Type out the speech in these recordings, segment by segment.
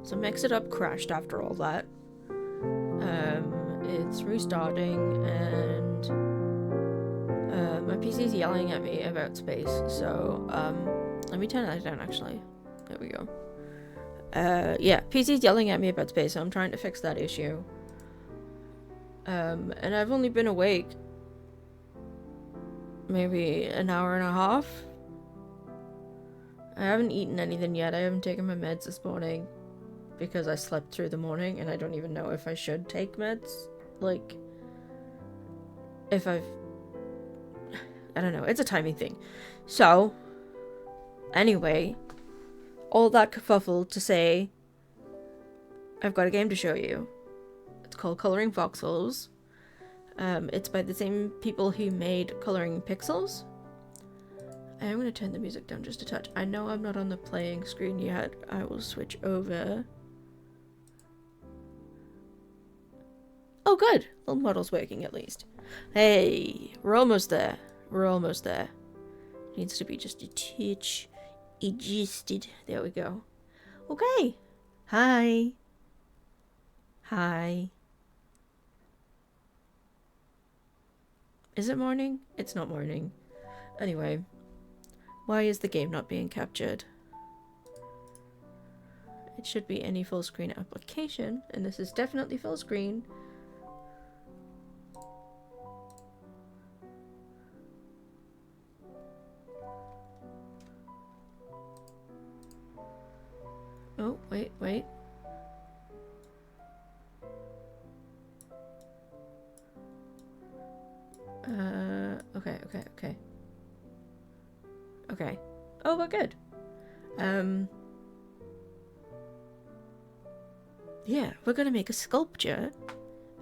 So Mix It Up crashed after all that. It's restarting, and my PC's yelling at me about space, so let me turn that down actually. There we go. Yeah, PC's yelling at me about space, so I'm trying to fix that issue. And I've only been awake maybe an hour and a half. I haven't eaten anything yet. I haven't taken my meds this morning because I slept through the morning, and I don't even know if I should take meds. Like, if I don't know. It's a timing thing. So, anyway, all that kerfuffle to say, I've got a game to show you. It's called Coloring Voxels. It's by the same people who made Coloring Pixels. I'm going to turn the music down just a touch. I know I'm not on the playing screen yet. I will switch over. Oh, good. Little model's working at least. Hey, we're almost there. We're almost there. Needs to be just a touch adjusted. There we go. Okay. Hi. Hi. Is it morning? It's not morning. Anyway. Why is the game not being captured? It should be any full screen application, and this is definitely full screen. Oh, wait. Okay. Oh, we're good. Yeah, we're gonna make a sculpture,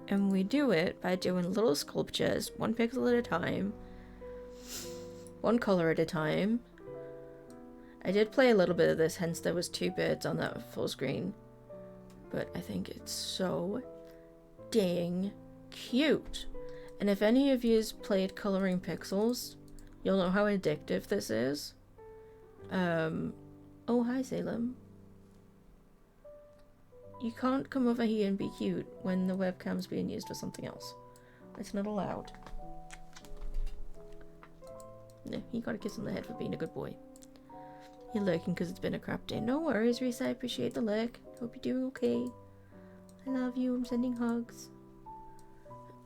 and we do it by doing little sculptures, one pixel at a time, one color at a time. I did play a little bit of this, hence there was 2 bits on that full screen, but I think it's so dang cute. And if any of you's played Coloring Pixels, you'll know how addictive this is. Oh, hi, Salem. You can't come over here and be cute when the webcam's being used for something else. It's not allowed. No, you got a kiss on the head for being a good boy. You're lurking because it's been a crap day. No worries, Reese. I appreciate the lurk. Hope you're doing okay. I love you. I'm sending hugs.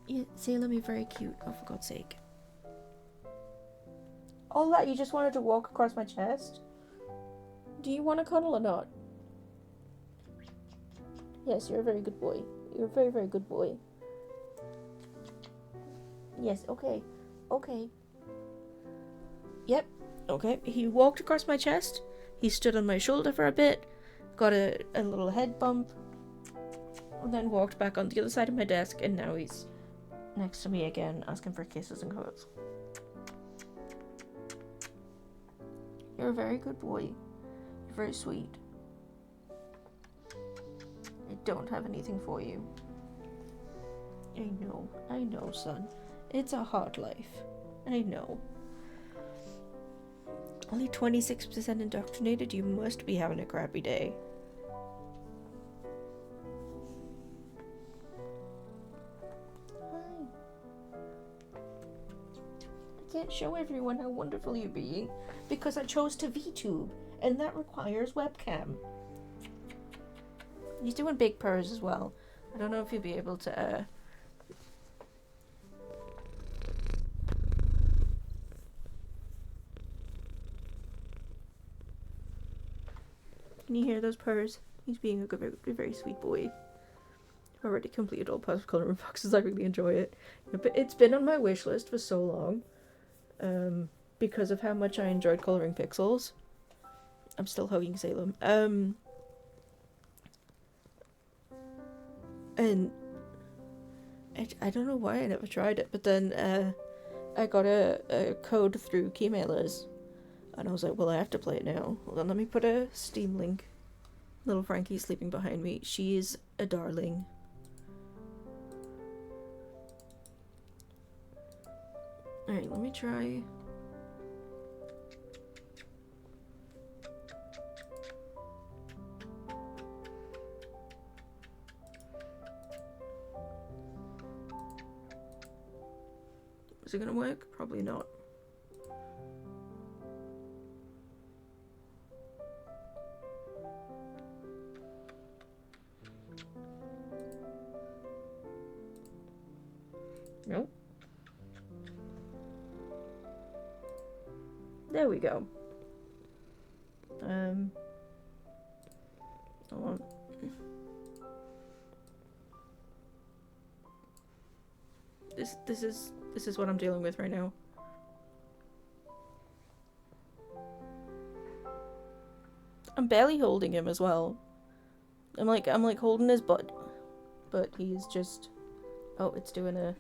Yeah, Salem, you're very cute. Oh, for God's sake. All that, you just wanted to walk across my chest? Do you want to cuddle or not? Yes, you're a very good boy. You're a very, very good boy. Yes, okay. Okay. Yep. Okay. He walked across my chest. He stood on my shoulder for a bit. Got a little head bump. And then walked back on the other side of my desk. And now he's next to me again, asking for kisses and hugs. You're a very good boy. You're very sweet. I don't have anything for you. I know, son. It's a hard life. I know. Only 26% indoctrinated? You must be having a crappy day. Hi. I can't show everyone how wonderful you're being because I chose to VTube, and that requires webcam. He's doing big purrs as well. I don't know if you'll be able to Can you hear those purrs? He's being a good, very sweet boy. I've already completed all puzzle coloring boxes. I really enjoy it. But it's been on my wish list for so long. Because of how much I enjoyed coloring pixels. I'm still hugging Salem. And I don't know why I never tried it, but then I got a code through Keymailers, and I was like, well, I have to play it now. Hold on, let me put a Steam link. Little Frankie's sleeping behind me. She's a darling. Alright, let me try. Is it gonna work? Probably not. Nope. There we go. Hold on. This is what I'm dealing with right now. I'm barely holding him as well. I'm like holding his butt, but he's just, oh, it's doing a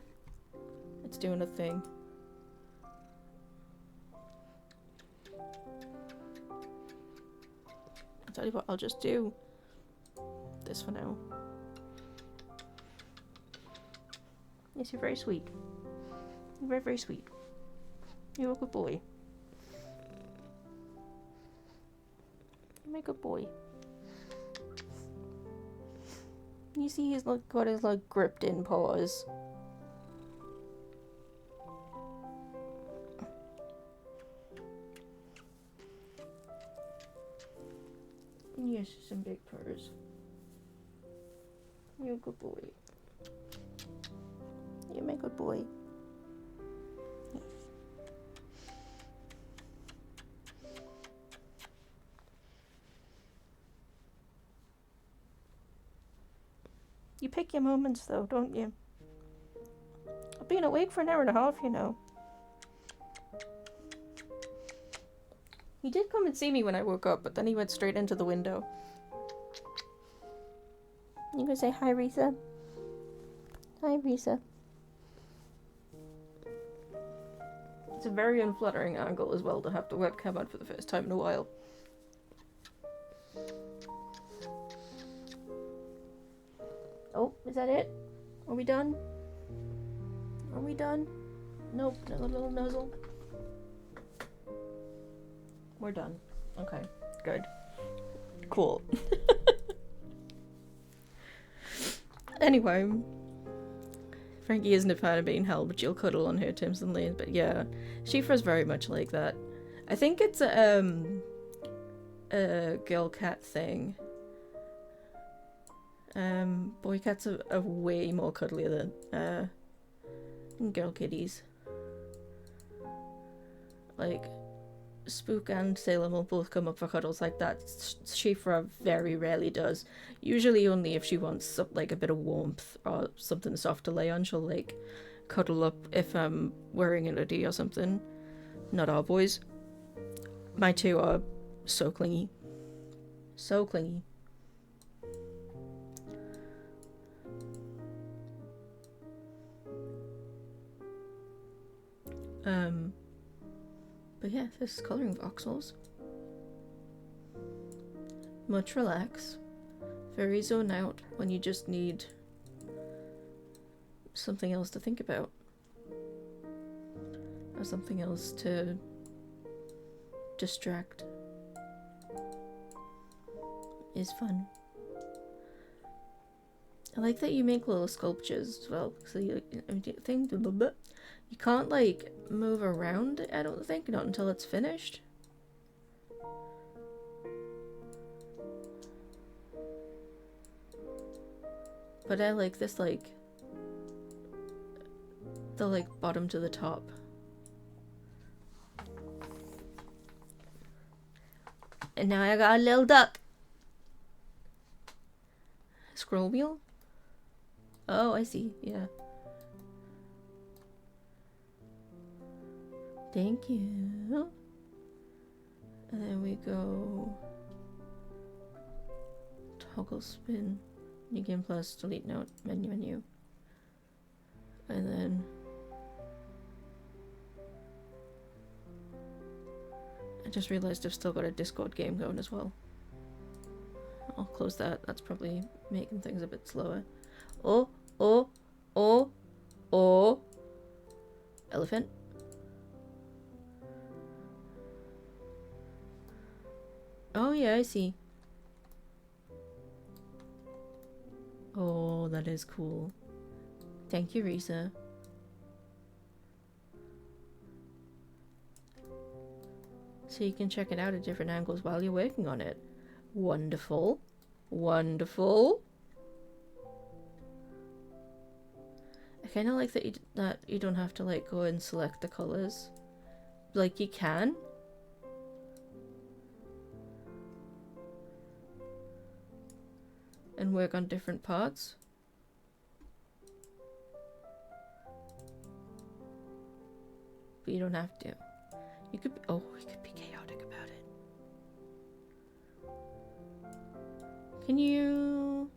thing. I'll tell you what, I'll just do this for now. Yes, you're very sweet. You're very, very sweet. You're a good boy. You're a good boy. You see he's like got his like gripped in paws. Yes, some big purrs. You're a good boy. You're my good boy. Yes. You pick your moments though, don't you? I've been awake for an hour and a half, you know. He did come and see me when I woke up, but then he went straight into the window. You gonna say hi, Risa? Hi, Risa. It's a very unflattering angle as well to have the webcam on for the first time in a while. Oh, is that it? Are we done? Are we done? Nope, another little nuzzle. We're done. Okay, good. Cool. Anyway, Frankie isn't a fan of being held, but she'll cuddle on her terms and lanes. But yeah, Shifa's very much like that. I think it's a girl cat thing. Boy cats are way more cuddlier than girl kitties. Like, Spook and Salem will both come up for cuddles like that. Shifa very rarely does. Usually only if she wants like a bit of warmth or something soft to lay on, she'll like cuddle up if I'm wearing an oodie or something. Not our boys. My two are so clingy. So clingy. But yeah, this is colouring voxels. Much relax. Very zone out when you just need something else to think about. Or something else to distract. Is fun. I like that you make little sculptures as well. So you think you can't like move around it, I don't think, not until it's finished. But I like this like the like bottom to the top. And now I got a little duck. Scroll wheel? Oh, I see, yeah. Thank you. And then we go toggle spin, new game plus, delete note, menu. And then I just realized I've still got a Discord game going as well. I'll close that. That's probably making things a bit slower. Oh. Elephant. Oh yeah, I see. Oh, that is cool. Thank you, Risa. So you can check it out at different angles while you're working on it. Wonderful. Wonderful. I kind of like that you don't have to like go and select the colors. Like you can. And work on different parts. But you don't have to. You could be, oh, you could be chaotic about it. Can you...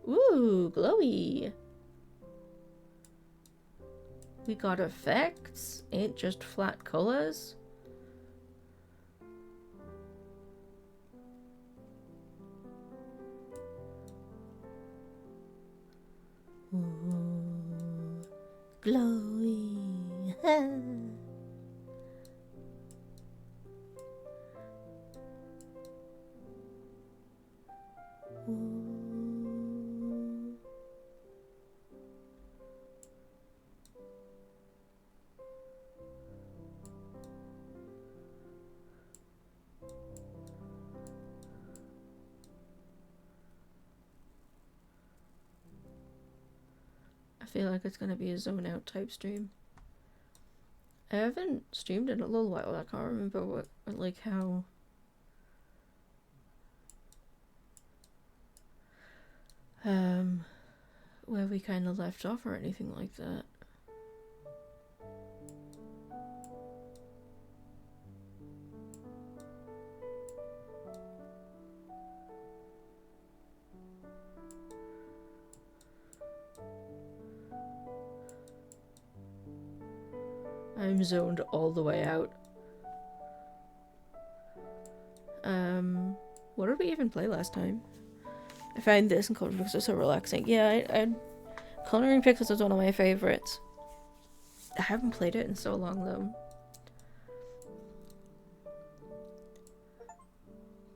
Ooh, glowy. We got effects, ain't just flat colors. Ooh, glowy. Ooh. I feel like it's gonna be a zone out type stream. I haven't streamed in a little while. I can't remember what, like how. Where we kind of left off or anything like that. I'm zoned all the way out. What did we even play last time? I find this and coloring pixels are so relaxing. Yeah, coloring pixels is one of my favorites. I haven't played it in so long though.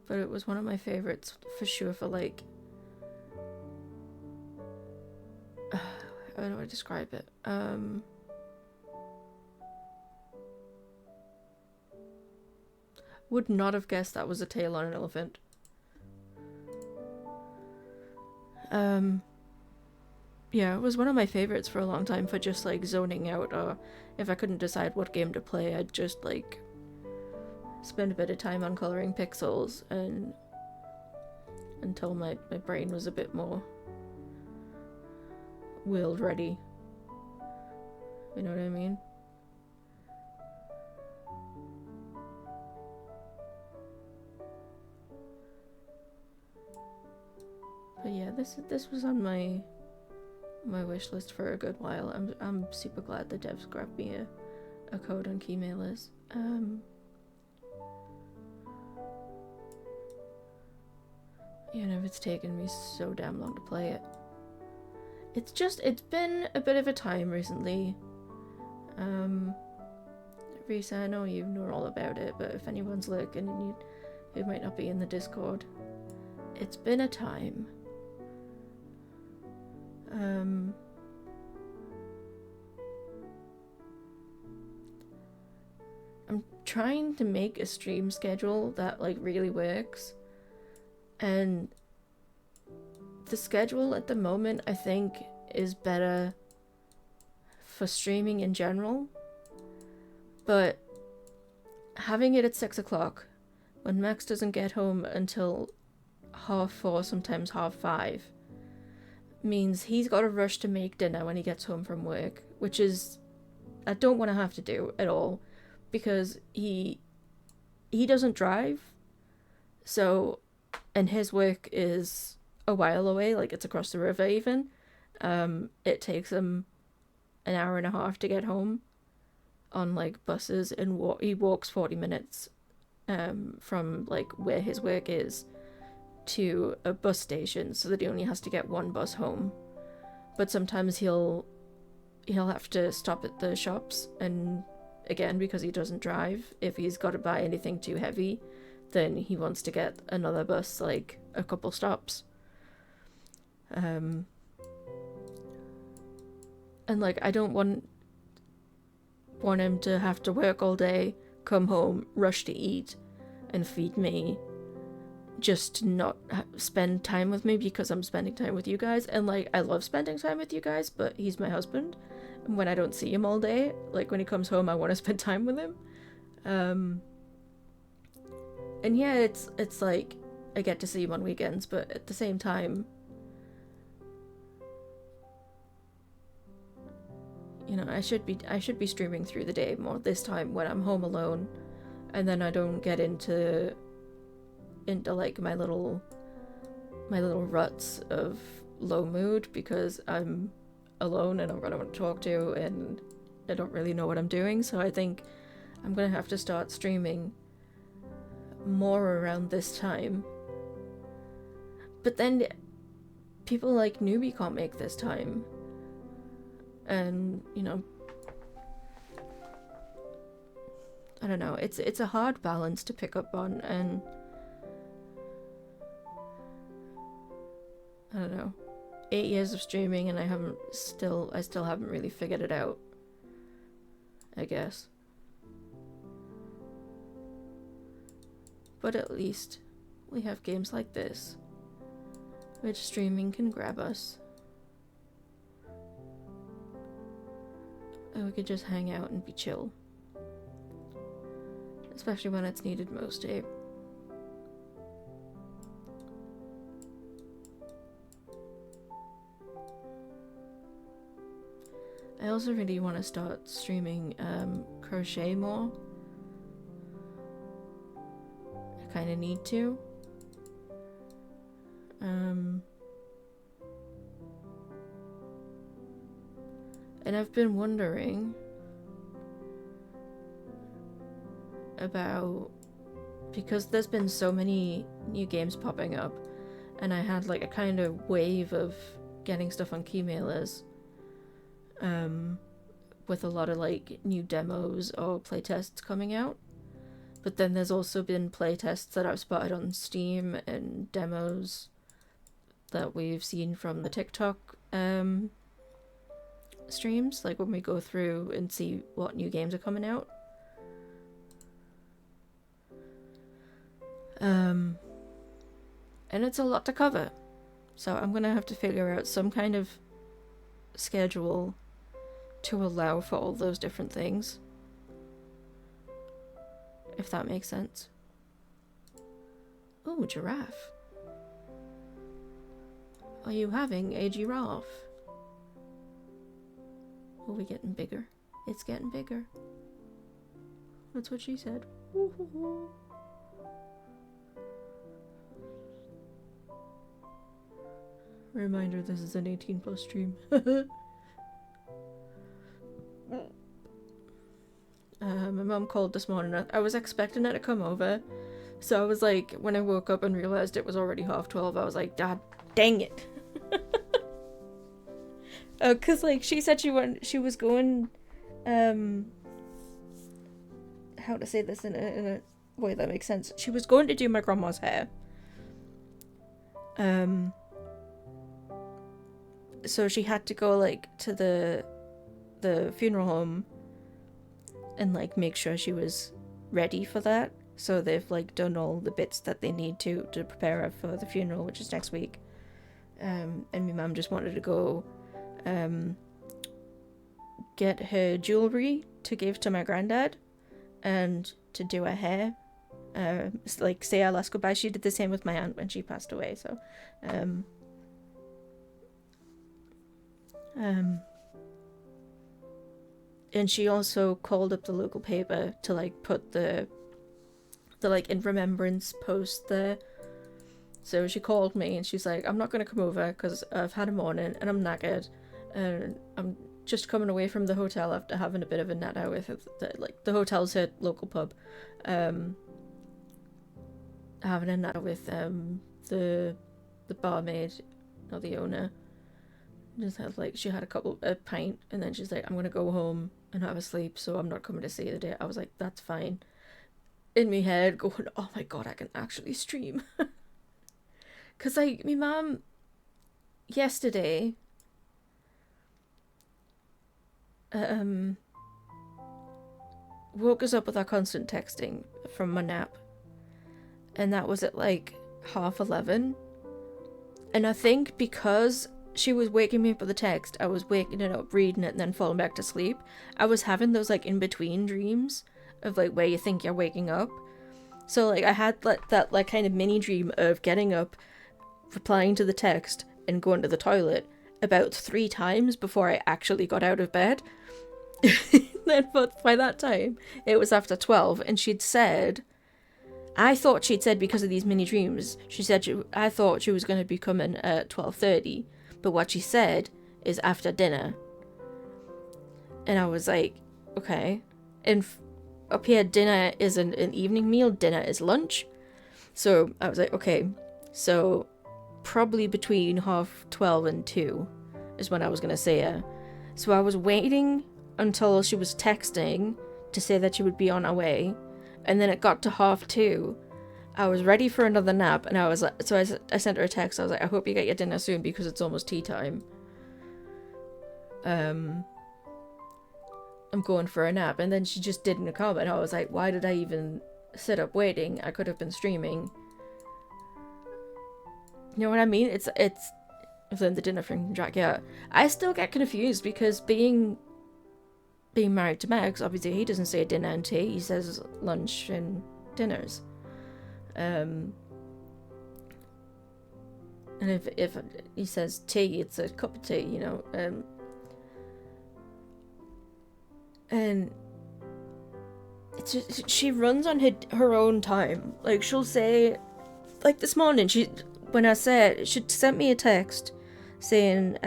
But it was one of my favorites for sure for like... how do I describe it? Would not have guessed that was a tail on an elephant. Yeah, it was one of my favorites for a long time for just like zoning out, or if I couldn't decide what game to play, I'd just like spend a bit of time on coloring pixels and until my brain was a bit more world ready. You know what I mean? But yeah, this was on my wish list for a good while. I'm super glad the devs grabbed me a code on Keymailers. You know, it's taken me so damn long to play it. It's been a bit of a time recently. Risa, I know you know all about it, but if anyone's looking and who might not be in the Discord, it's been a time. I'm trying to make a stream schedule that like really works, and the schedule at the moment I think is better for streaming in general, but having it at 6 o'clock when Max doesn't get home until 4:30, sometimes 5:30, means he's got to rush to make dinner when he gets home from work, which is I don't want to have to do at all, because he doesn't drive, so, and his work is a while away, like it's across the river even. It takes him an hour and a half to get home on like buses, and he walks 40 minutes from like where his work is to a bus station, so that he only has to get one bus home. But sometimes he'll have to stop at the shops and again, because he doesn't drive, if he's got to buy anything too heavy, then he wants to get another bus, like a couple stops. And like, I don't want him to have to work all day, come home, rush to eat, and feed me, just to not spend time with me because I'm spending time with you guys. And like, I love spending time with you guys, but he's my husband, and when I don't see him all day, like when he comes home, I want to spend time with him. And yeah, it's like, I get to see him on weekends, but at the same time, you know, I should be streaming through the day more this time when I'm home alone, and then I don't get into like my little ruts of low mood because I'm alone and I've got no one to talk to and I don't really know what I'm doing. So I think I'm gonna have to start streaming more around this time. But then people like Newbie can't make this time, and you know, I don't know, it's a hard balance to pick up on, and I don't know, 8 years of streaming and I still haven't really figured it out, I guess. But at least we have games like this, which streaming can grab us. And we could just hang out and be chill. Especially when it's needed most, eh? I also really want to start streaming crochet more. I kind of need to. And I've been wondering about, because there's been so many new games popping up, and I had like a kind of wave of getting stuff on keymailers, with a lot of like new demos or playtests coming out. But then there's also been playtests that I've spotted on Steam and demos that we've seen from the TikTok streams, like when we go through and see what new games are coming out. And it's a lot to cover, so I'm gonna have to figure out some kind of schedule to allow for all those different things, if that makes sense. Oh, giraffe. Are you having a giraffe? Are we getting bigger? It's getting bigger. That's what she said. Reminder, this is an 18+ stream. My mom called this morning. I was expecting her to come over, so I was like, when I woke up and realized it was already 12:30, I was like, Dad, dang it. Cause like she said she was going, how to say this in a way that makes sense. She was going to do my grandma's hair. So she had to go like to the funeral home and like make sure she was ready for that. So they've like done all the bits that they need to prepare her for the funeral, which is next week. And my mum just wanted to go get her jewelry to give to my granddad and to do her hair. Like say our last goodbye. She did the same with my aunt when she passed away. So and she also called up the local paper to like put the like in remembrance post there. So she called me and she's like, I'm not going to come over because I've had a morning and I'm knackered and I'm just coming away from the hotel after having a bit of a night out with the hotel's her local pub, having a night out with the barmaid or the owner, Just had like, she had a pint, and then she's like, I'm gonna go home and have a sleep, so I'm not coming to see you today. I was like, that's fine. In my head, going, oh my god, I can actually stream. Cause like, my mum yesterday, woke us up with our constant texting from my nap, and that was at like 11:30. And I think because she was waking me up with a text, I was waking it up, reading it, and then falling back to sleep. I was having those like in between dreams of like where you think you're waking up. So like I had like that like kind of mini dream of getting up, replying to the text, and going to the toilet about 3 times before I actually got out of bed. Then, but by that time, it was after 12, and she'd said, I thought she'd said because of these mini dreams, she said I thought she was going to be coming at 12:30, but what she said is after dinner. And I was like, okay. And up here, dinner is an evening meal, dinner is lunch. So I was like, okay, so probably between 12:30 and 2 is when I was going to see her. So I was waiting until she was texting to say that she would be on her way. And then it got to 2:30. I was ready for another nap, and I was like, so I sent her a text. I was like, I hope you get your dinner soon because it's almost tea time. I'm going for a nap. And then she just didn't come, and I was like, why did I even sit up waiting? I could have been streaming. You know what I mean? It's then the dinner from Jack. Yeah, I still get confused because being married to Max, obviously he doesn't say dinner and tea, he says lunch and dinners. And if he says tea, it's a cup of tea, you know. And it's just, she runs on her own time. Like, she'll say, like this morning, she sent me a text saying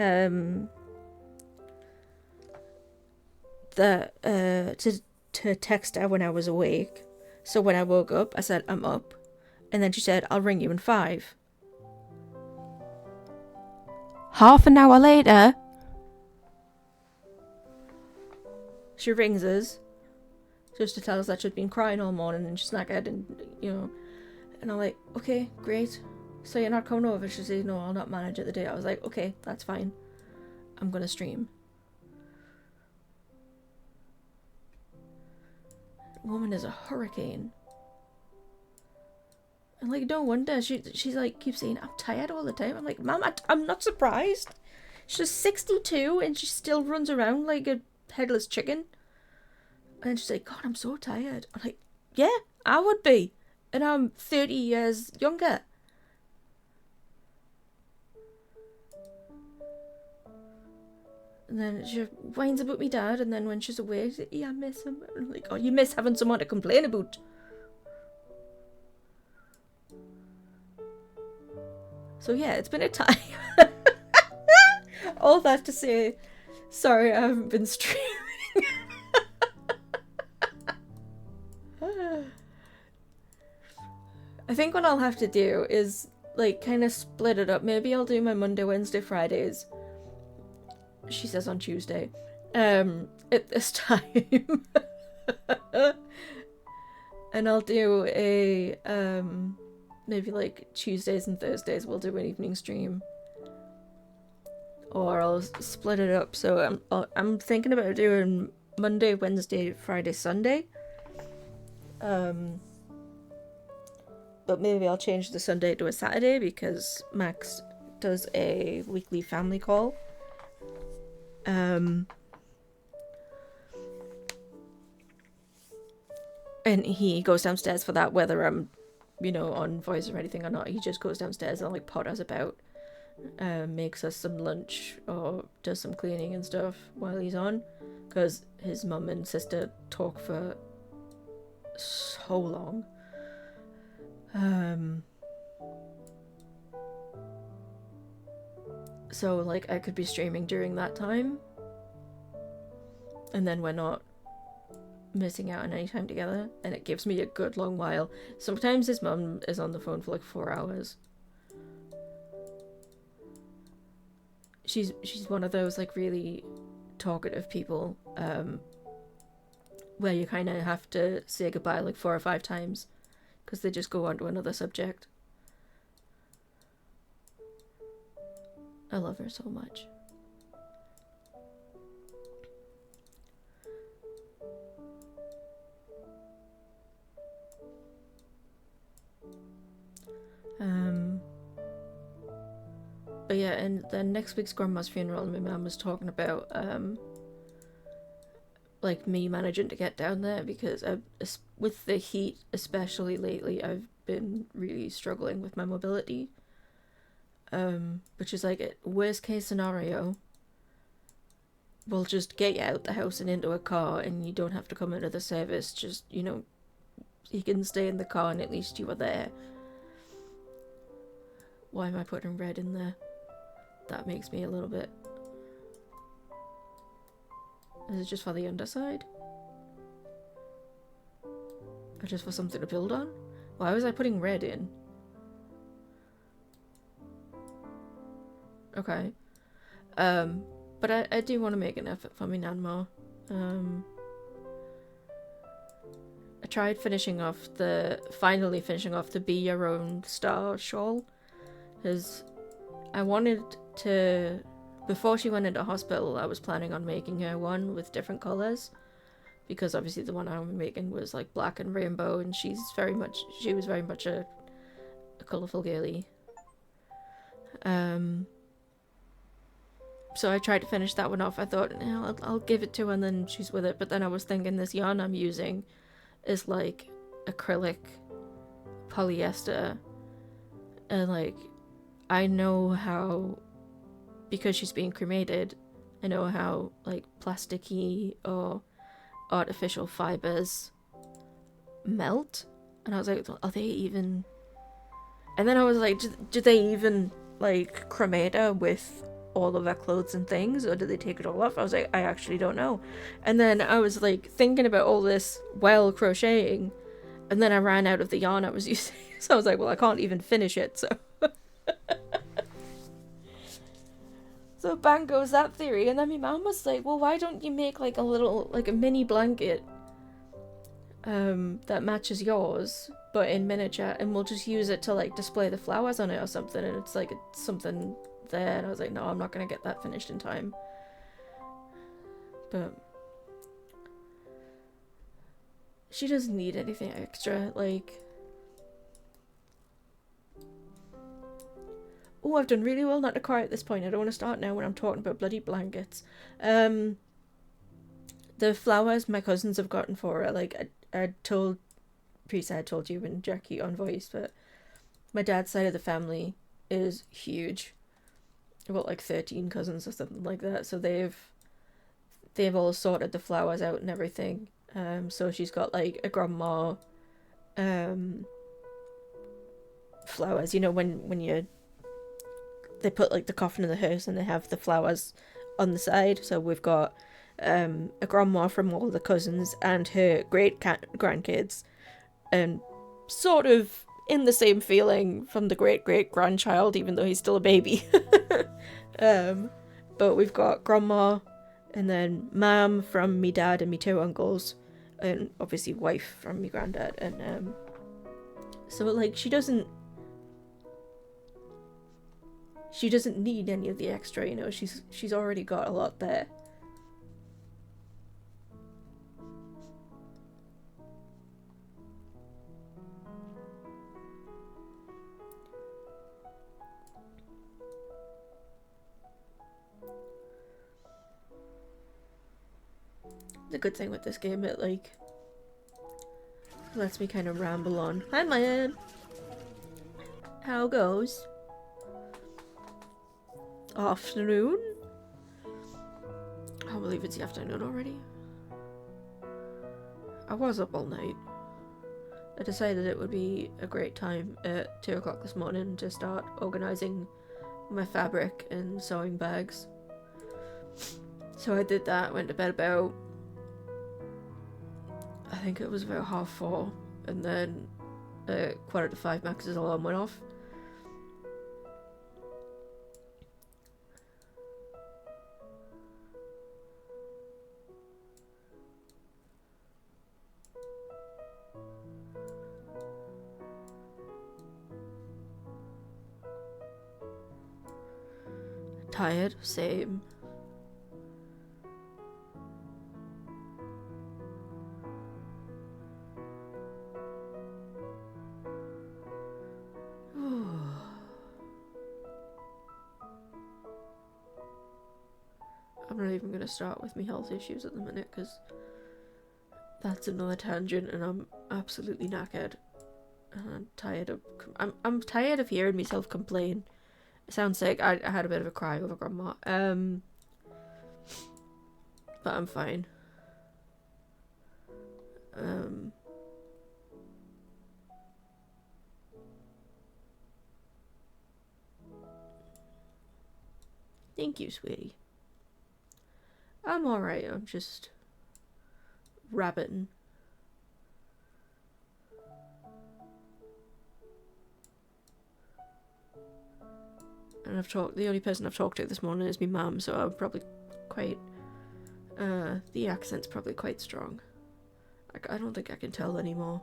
that to text her when I was awake. So when I woke up, I said, I'm up. And then she said, I'll ring you in 5. Half an hour later, she rings us just to tell us that she'd been crying all morning and she's knackered, and you know. And I'm like, okay, great. So you're not coming over? She says, no, I'll not manage it the day. I was like, okay, that's fine. I'm gonna stream. Woman is a hurricane. And like, no wonder she's like keeps saying I'm tired all the time. I'm like, Mom, I'm not surprised. She's 62 and she still runs around like a headless chicken. And she's like, God, I'm so tired. I'm like, yeah, I would be, and I'm 30 years younger. And then she whines about me dad, and then when she's away, she's like, yeah, I miss him. And I'm like, oh, you miss having someone to complain about. So yeah, it's been a time. All that to say, sorry I haven't been streaming. I think what I'll have to do is like kind of split it up. Maybe I'll do my Monday, Wednesday, Fridays. She says on Tuesday. At this time. And I'll do a maybe like Tuesdays and Thursdays we'll do an evening stream. Or I'll split it up. So I'm thinking about doing Monday, Wednesday, Friday, Sunday. But maybe I'll change the Sunday to a Saturday because Max does a weekly family call. And he goes downstairs for that, whether I'm, you know, on voice or anything or not. He just goes downstairs and like potters about, makes us some lunch or does some cleaning and stuff while he's on, because his mum and sister talk for so long. So like I could be streaming during that time, and then we're not missing out on any time together, and it gives me a good long while. Sometimes his mum is on the phone for like 4 hours. she's one of those like really talkative people, where you kind of have to say goodbye like 4 or 5 times because they just go on to another subject. I love her so much. But yeah, and then next week's grandma's funeral, my mum was talking about like me managing to get down there because with the heat, especially lately, I've been really struggling with my mobility. Which is like a worst case scenario. We'll just get you out the house and into a car, and you don't have to come into the service. Just, you know, you can stay in the car, and at least you were there. Why am I putting red in there? That makes me a little bit... Is it just for the underside? Or just for something to build on? Why was I putting red in? Okay. But I do want to make an effort for my Nanma. I tried finally finishing off the Be Your Own Star shawl. Because I wanted to... Before she went into hospital, I was planning on making her one with different colours. Because obviously the one I was making was like black and rainbow, and she was very much a colourful girly. So I tried to finish that one off. I thought, I'll give it to her and then she's with it. But then I was thinking this yarn I'm using is like acrylic polyester. And like, I know how, because she's being cremated, I know how like plasticky or artificial fibers melt. And I was like, are they even... And then I was like, do they even like cremate her with all of her clothes and things, or do they take it all off? I was like, I actually don't know. And then I was like thinking about all this while crocheting, and then I ran out of the yarn I was using. So I was like, well, I can't even finish it, so so bang goes that theory. And then my mom was like, well, why don't you make like a mini blanket that matches yours but in miniature, and we'll just use it to like display the flowers on it or something, and it's like something there. And I was like, no, I'm not gonna get that finished in time. But she doesn't need anything extra. Like, oh, I've done really well not to cry at this point. I don't want to start now when I'm talking about bloody blankets. The flowers my cousins have gotten for her, like I told Prisa, I told you and Jackie on voice, but my dad's side of the family is huge. About like 13 cousins or something like that, so they've all sorted the flowers out and everything. So she's got like a grandma flowers, you know, when they put like the coffin in the hearse and they have the flowers on the side. So we've got a grandma from all the cousins and her great grandkids, and sort of in the same feeling from the great grandchild, even though he's still a baby. But we've got grandma, and then mum from me dad and me 2 uncles, and obviously wife from me granddad. And so like she doesn't need any of the extra, you know. She's already got a lot there. The good thing with this game, it like lets me kind of ramble on. Hi, man. How goes? Afternoon? I can't believe it's the afternoon already. I was up all night. I decided it would be a great time at 2 o'clock this morning to start organising my fabric and sewing bags. So I did that, went to bed about, I think it was about 4:30, and then 4:45 Max's alarm went off. Tired? Same. I'm not even going to start with my health issues at the minute because that's another tangent and I'm absolutely knackered. And I'm tired of... I'm tired of hearing myself complain. It sounds sick. I had a bit of a cry over grandma. But I'm fine. Thank you, sweetie. I'm alright. I'm just rabbiting. And the only person I've talked to this morning is my mum, so I'm probably quite, the accent's probably quite strong. I don't think I can tell anymore.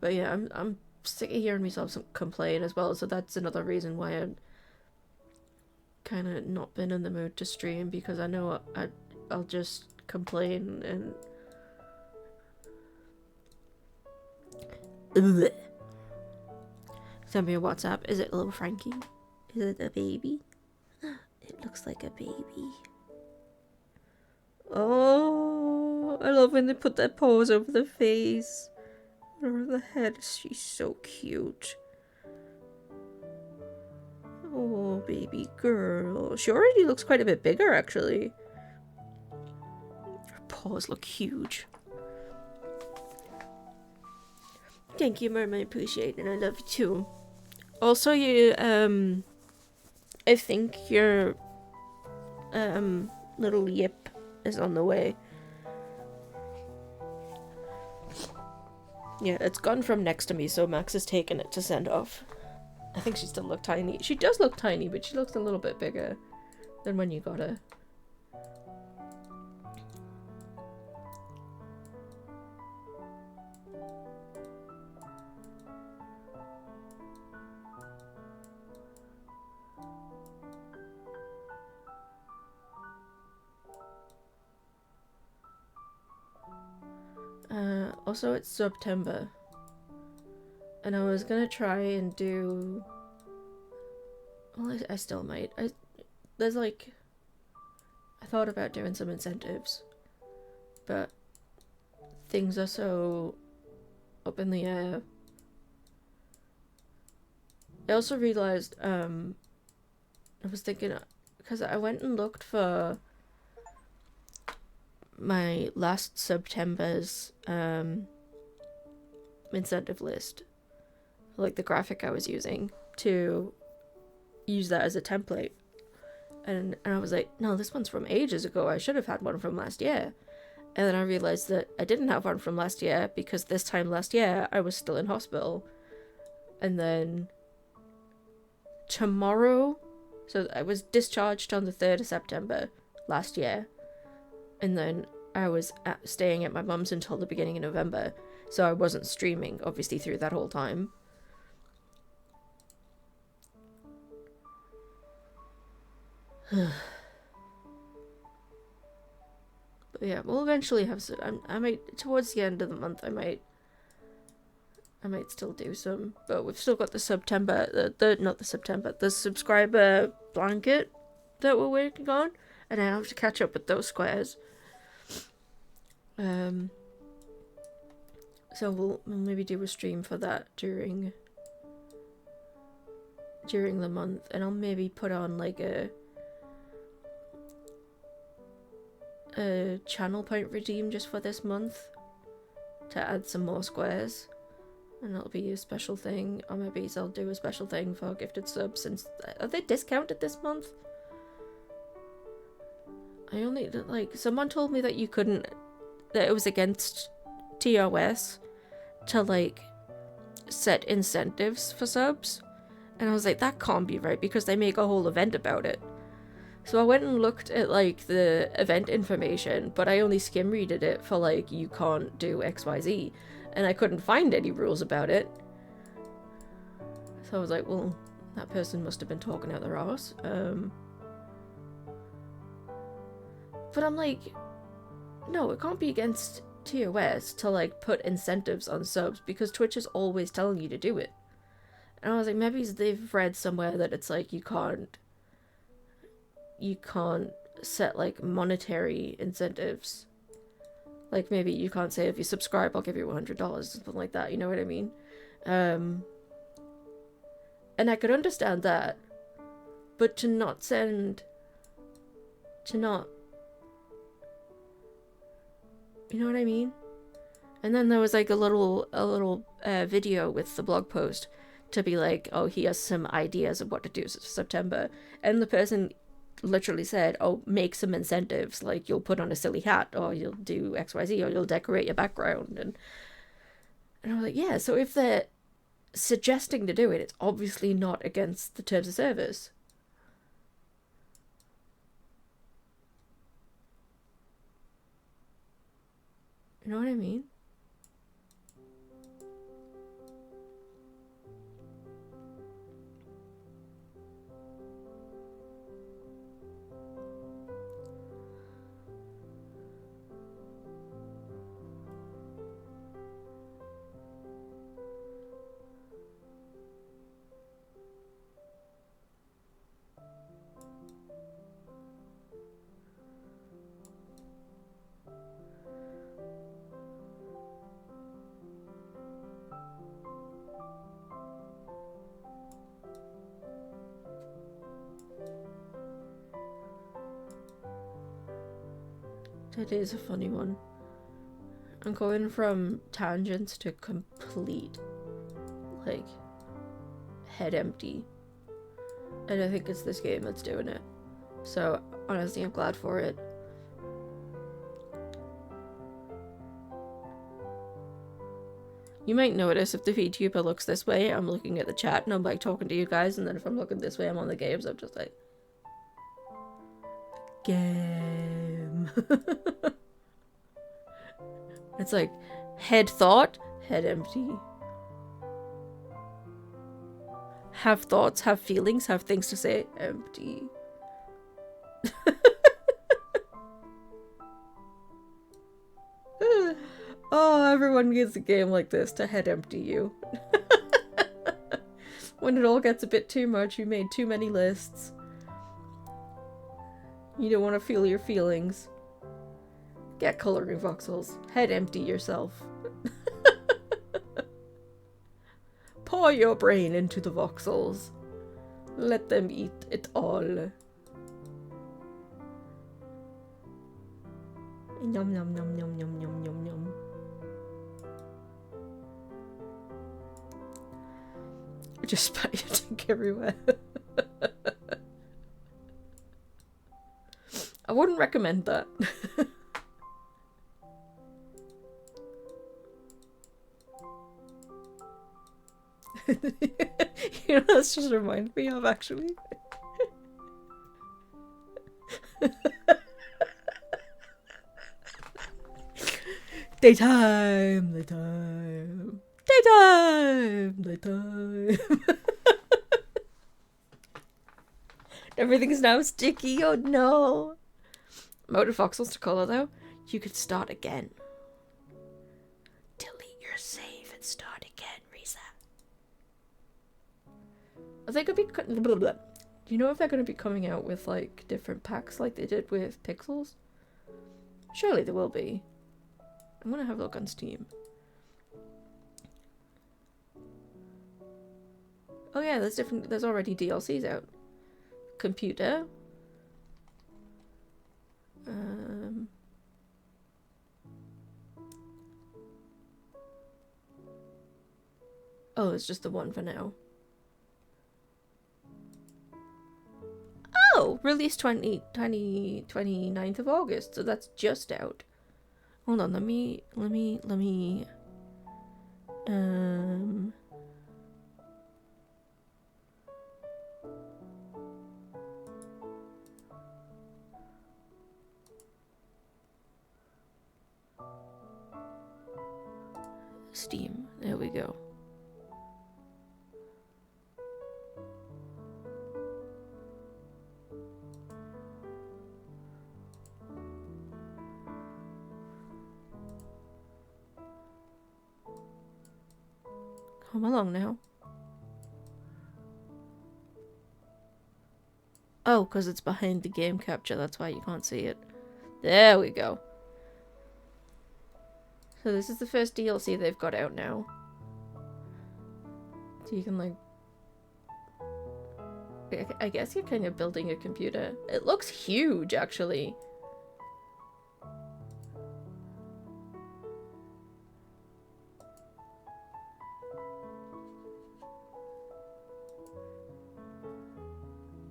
But yeah, I'm sick of hearing myself complain as well, so that's another reason why I'm kind of not been in the mood to stream, because I know I'll just complain and... Send me a WhatsApp. Is it little Frankie? Is it a baby? It looks like a baby. Oh, I love when they put their paws over the face. Over the head. She's so cute. Oh, baby girl. She already looks quite a bit bigger, actually. Her paws look huge. Thank you, Mermaid. I appreciate it, and I love you too. Also, you, I think your, little yip is on the way. Yeah, it's gone from next to me, so Max has taken it to send off. I think she still looks tiny. She does look tiny, but she looks a little bit bigger than when you got her. Also, it's September, and I was gonna try and do... Well, I still might. There's like... I thought about doing some incentives, but things are so up in the air. I also realized, I was thinking, because I went and looked for my last September's incentive list, like the graphic I was using, to use that as a template, and I was like, no, this one's from ages ago. I should have had one from last year. And then I realized that I didn't have one from last year because this time last year I was still in hospital. And then tomorrow, so I was discharged on the 3rd of September last year, and then I was staying at my mum's until the beginning of November, so I wasn't streaming, obviously, through that whole time. But yeah, we'll eventually have some. I might, towards the end of the month, I might still do some, but we've still got the September, the subscriber blanket that we're working on, and I have to catch up with those squares. So we'll maybe do a stream for that during the month, and I'll maybe put on like a channel point redeem just for this month to add some more squares, and it'll be a special thing. Or maybe I'll do a special thing for gifted subs, since are they discounted this month? I only, like, someone told me that you couldn't, that it was against TOS to like set incentives for subs, and I was like, that can't be right, because they make a whole event about it. So I went and looked at like the event information, but I only skim readed it for like you can't do XYZ, and I couldn't find any rules about it. So I was like, well, that person must have been talking out their arse. But I'm like, no, it can't be against TOS to like put incentives on subs because Twitch is always telling you to do it. And I was like, maybe they've read somewhere that it's like you can't set like monetary incentives. Like maybe you can't say if you subscribe I'll give you $100 or something like that, you know what I mean? And I could understand that, but to not you know what I mean? And then there was like a little video with the blog post to be like, oh, he has some ideas of what to do for September, and the person literally said, oh, make some incentives, like you'll put on a silly hat, or you'll do XYZ, or you'll decorate your background, and I was like, yeah, so if they're suggesting to do it, it's obviously not against the terms of service. You know what I mean? That is a funny one. I'm going from tangents to complete, like, head empty. And I think it's this game that's doing it. So, honestly, I'm glad for it. You might notice if the VTuber looks this way, I'm looking at the chat and I'm like talking to you guys, and then if I'm looking this way, I'm on the games. I'm just like, game. It's like head thought, head empty. Have thoughts, have feelings, have things to say, empty. Oh, everyone needs a game like this to head empty you. When it all gets a bit too much, you made too many lists. You don't want to feel your feelings. Get coloring voxels. Head empty yourself. Pour your brain into the voxels. Let them eat it all. Yum yum yum yum yum yum yum yum. Just spat your dick everywhere. I wouldn't recommend that. You know, that's just reminded me of actually. Daytime, daytime, daytime, daytime. Everything's now sticky. Oh no. Mode of voxels to color though. You could start again. Delete your save and start again. Reset. Are they gonna be? Blah, blah. Do you know if they're gonna be coming out with like different packs like they did with Pixels? Surely there will be. I'm gonna have a look on Steam. Oh yeah, there's different. There's already DLCs out. Computer. Oh, it's just the one for now. Oh, release 29th of August, so that's just out. Hold on, let me Steam. There we go. Come along now. Oh, because it's behind the game capture. That's why you can't see it. There we go. So this is the first DLC they've got out now. So you can like... I guess you're kind of building a computer. It looks huge, actually.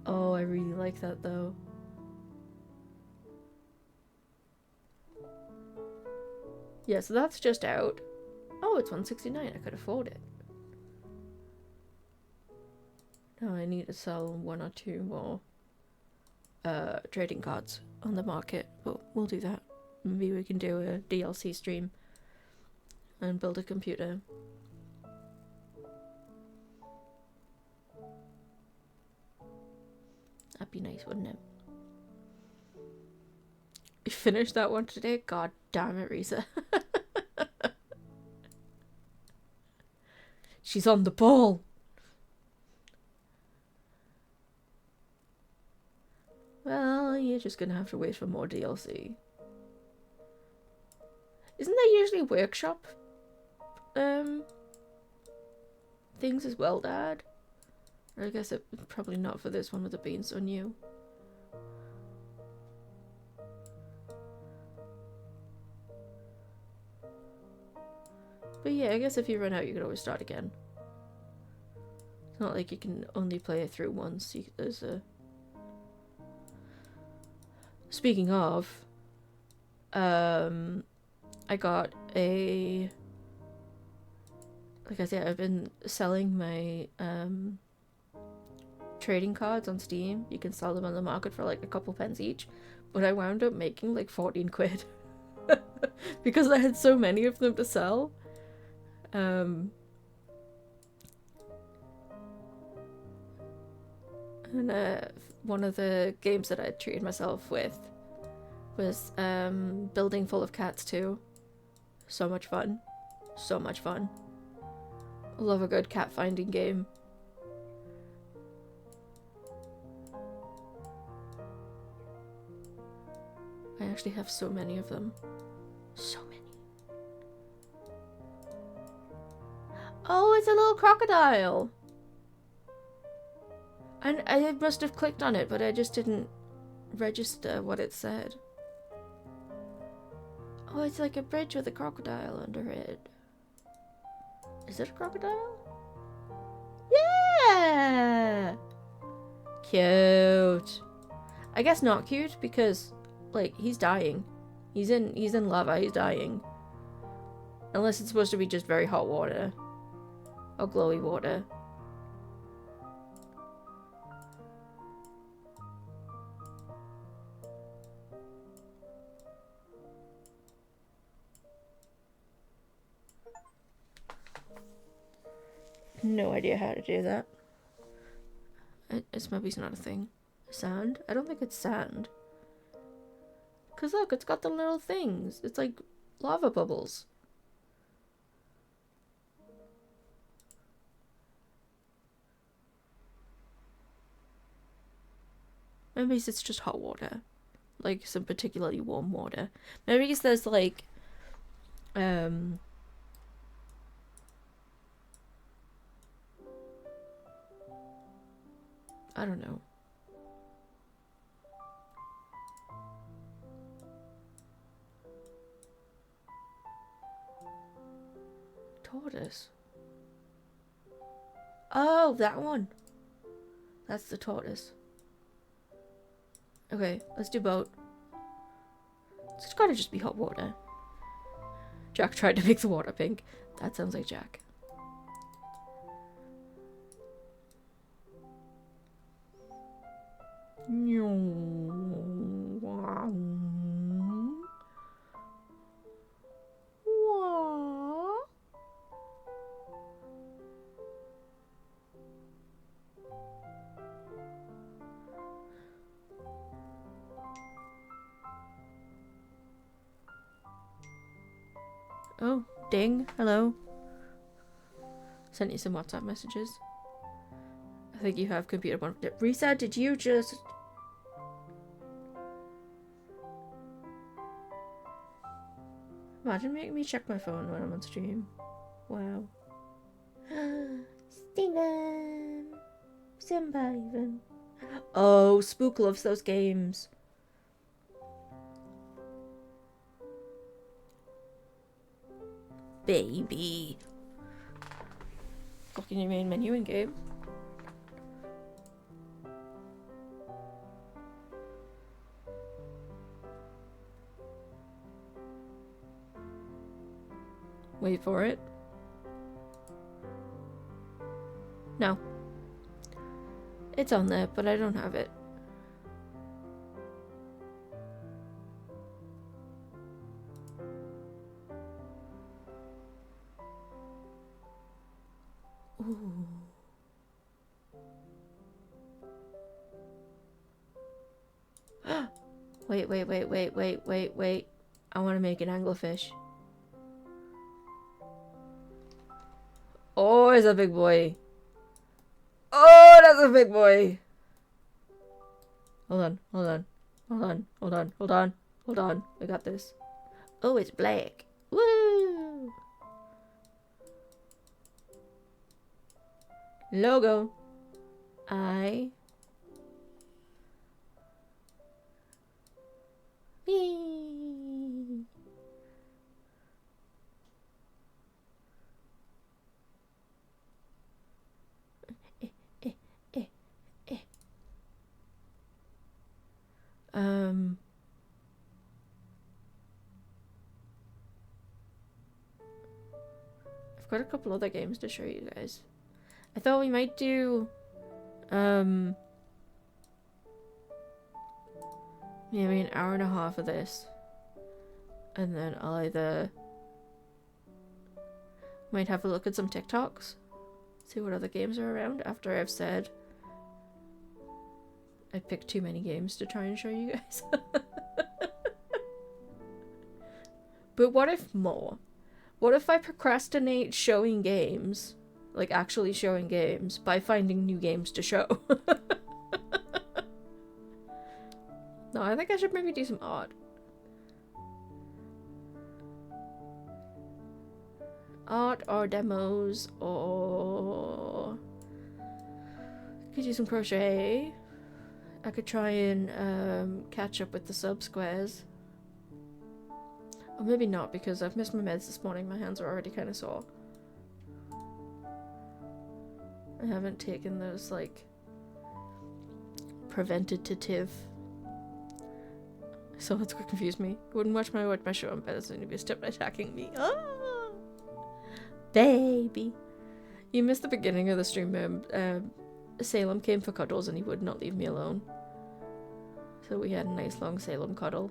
Oh, I really like that though. Yeah, so that's just out. Oh, it's 169. I could afford it. No, I need to sell 1 or 2 more trading cards on the market, but we'll do that. Maybe we can do a DLC stream and build a computer. That'd be nice, wouldn't it? You finished that one today? God damn it, Risa. She's on the ball. Well, you're just gonna have to wait for more DLC. Isn't there usually workshop things as well, Dad? Or I guess it probably not for this one with it being so new. But yeah, I guess if you run out, you could always start again. It's not like you can only play it through once. There's a... Speaking of, I got a... Like I said, I've been selling my trading cards on Steam. You can sell them on the market for like a couple pence each, but I wound up making like 14 quid because I had so many of them to sell. And one of the games that I treated myself with was Building Full of Cats 2. So much fun. So much fun. I love a good cat finding game. I actually have so many of them. So many. Oh, it's a little crocodile! And I must have clicked on it, but I just didn't register what it said. Oh, it's like a bridge with a crocodile under it. Is it a crocodile? Yeah! Cute. I guess not cute because, like, he's dying. He's in lava, he's dying. Unless it's supposed to be just very hot water. Or glowy water. No idea how to do that. It's maybe not a thing. Sand? I don't think it's sand. Cause look, it's got the little things. It's like lava bubbles. Maybe it's just hot water. Like some particularly warm water. Maybe there's like I don't know. Tortoise. Oh, that one. That's the tortoise. Okay, let's do boat. It's gotta just be hot water. Jack tried to make the water pink. That sounds like Jack. Oh, ding. Hello. Sent you some WhatsApp messages. I think you have computer one. Risa, did you just... Imagine making me check my phone when I'm on stream. Wow. Steven! Simba even. Oh, Spook loves those games. Baby. Clicking your main menu in game. Wait for it. No. It's on there, but I don't have it. Ooh. Wait. I want to make an anglerfish. Oh, it's a big boy. Oh, that's a big boy. Hold on. We got this. Oh, it's black. Woo! Logo. I. Me. I've got a couple other games to show you guys. I thought we might do, maybe an hour and a half of this. And then I'll either might have a look at some TikToks, see what other games are around after I've said I picked too many games to try and show you guys. But what if more? What if I procrastinate showing games, like actually showing games, by finding new games to show? No, I think I should maybe do some art. Art or demos, or could do some crochet. I could try and catch up with the sub squares. Or maybe not, because I've missed my meds this morning. My hands are already kind of sore. I haven't taken those, like, preventative. So that's what confused me. Wouldn't watch my show on bed as soon as you start attacking me. Oh, baby. You missed the beginning of the stream. Salem came for cuddles and he would not leave me alone. So we had a nice long Salem cuddle.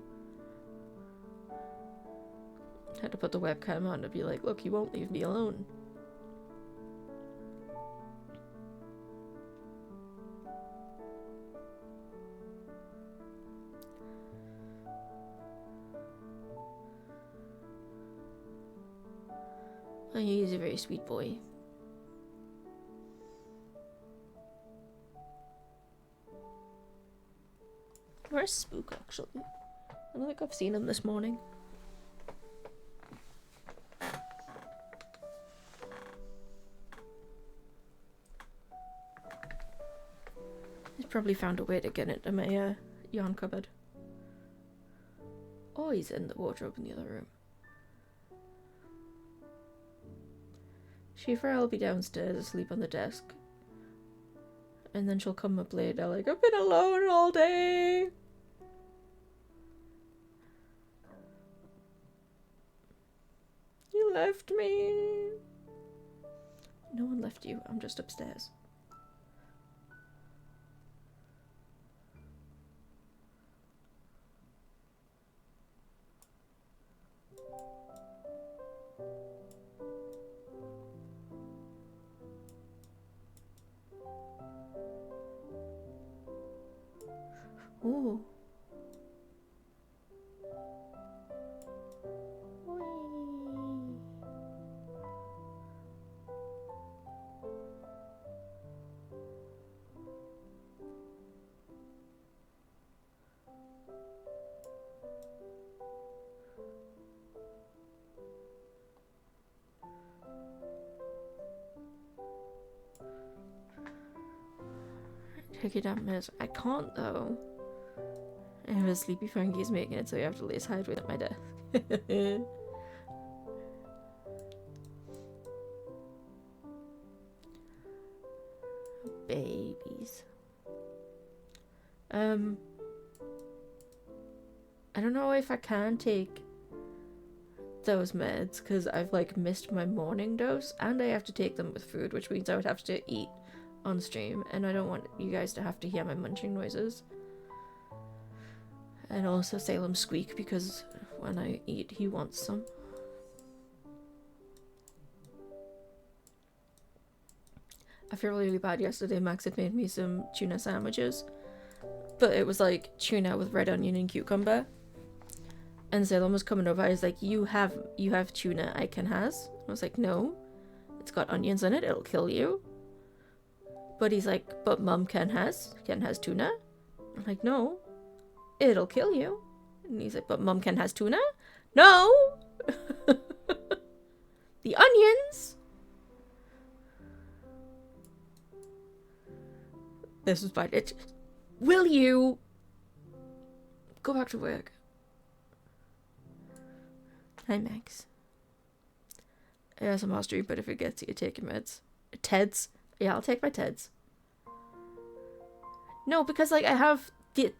Had to put the webcam on to be like, look, he won't leave me alone. Oh, he's a very sweet boy. Where's Spook, actually? I don't think I've seen him this morning. He's probably found a way to get into my yarn cupboard. Oh, he's in the wardrobe in the other room. Shifa will be downstairs asleep on the desk. And then she'll come up later like, I've been alone all day. You left me. No one left you. I'm just upstairs. Ooh. Whee. Take your damn meds. I can't though. I have a sleepy Frankie's making it, so you have to lay hide with at my desk. Babies. I don't know if I can take those meds because I've like missed my morning dose and I have to take them with food, which means I would have to eat on stream, and I don't want you guys to have to hear my munching noises. And also Salem squeak because when I eat he wants some. I feel really bad. Yesterday Max had made me some tuna sandwiches, but it was like tuna with red onion and cucumber. And Salem was coming over. I was like, you have tuna I can has. I was like, no, it's got onions in it, it'll kill you. But he's like, but Mum can has tuna. I'm like, no, it'll kill you. And he's like, but Mum can has tuna. No. The onions. This is bad. Will you go back to work? Hi, Max. Yes, I'm stream, but if it gets you, take your meds. Teds? Yeah, I'll take my Teds. No, because like I have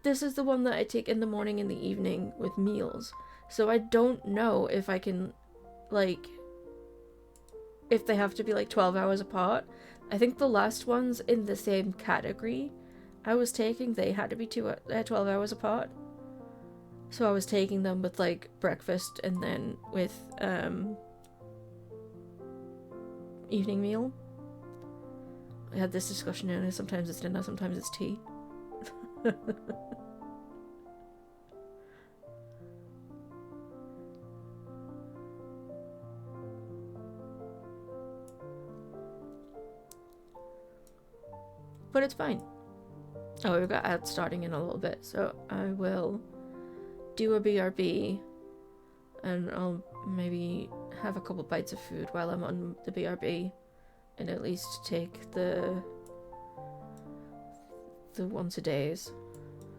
this is the one that I take in the morning and the evening with meals. So I don't know if I can, like, if they have to be like 12 hours apart. I think the last ones in the same category I was taking, they had to be 12 hours apart. So I was taking them with like breakfast and then with evening meal. We had this discussion earlier. Sometimes it's dinner, sometimes it's tea. But it's fine. Oh, we've got ads starting in a little bit, so I will do a BRB and I'll maybe have a couple bites of food while I'm on the BRB and at least take the once a days.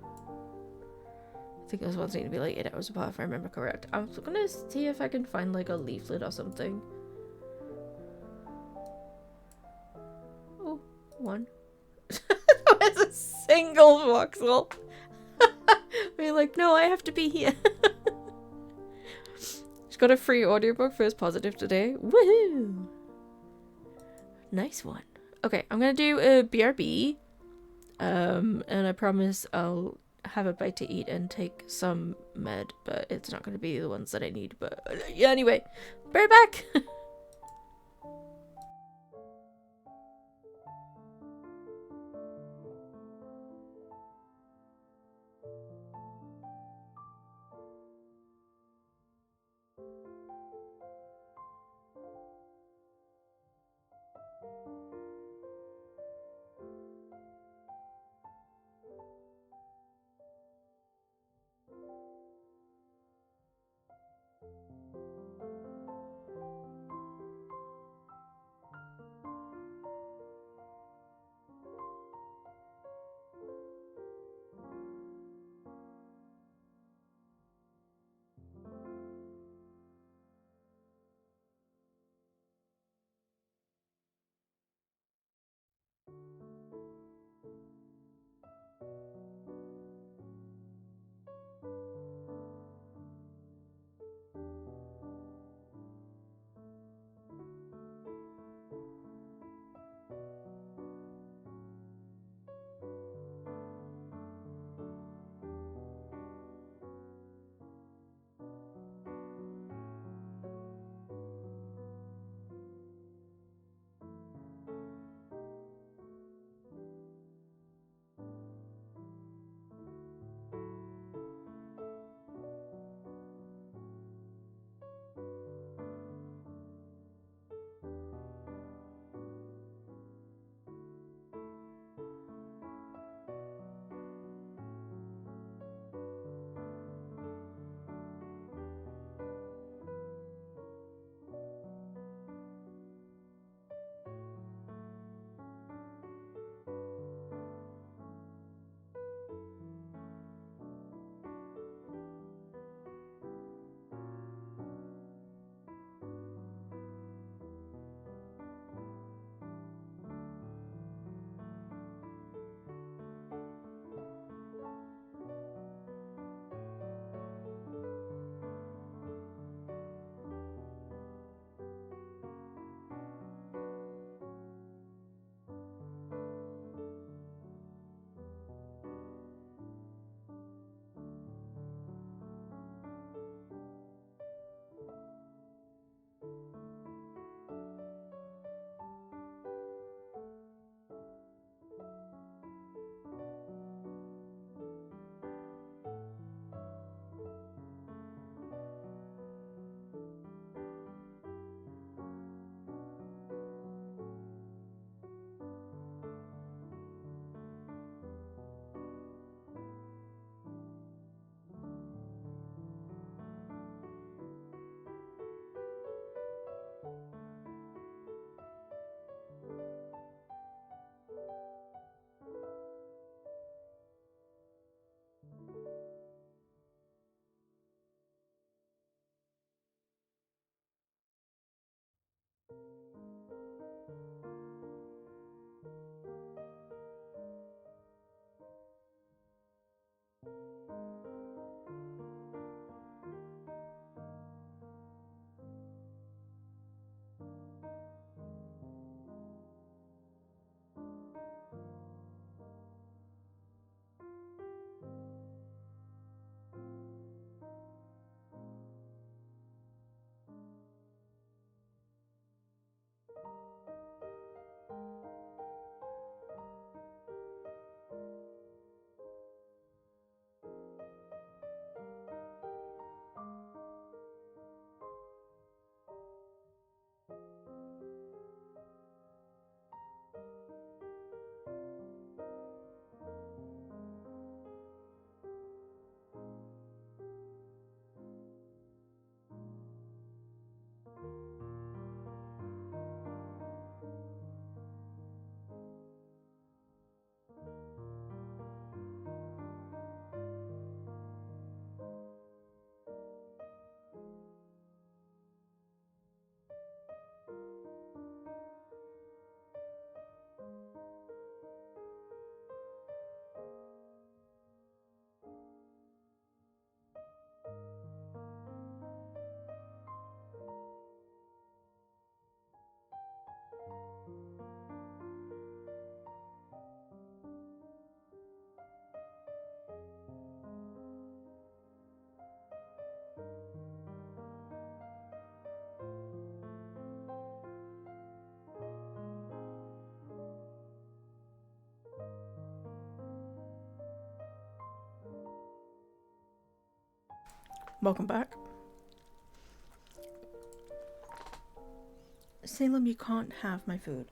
I think those ones need to be like 8 hours apart if I remember correct. I'm gonna see if I can find like a leaflet or something. Oh, one. There's a single voxel. We're like, no, I have to be here. She's got a free audiobook, first positive today. Woohoo! Nice one. Okay, I'm gonna do a BRB. And I promise I'll have a bite to eat and take some med, but it's not gonna be the ones that I need. But yeah, anyway, bear back. Welcome back. Salem, you can't have my food.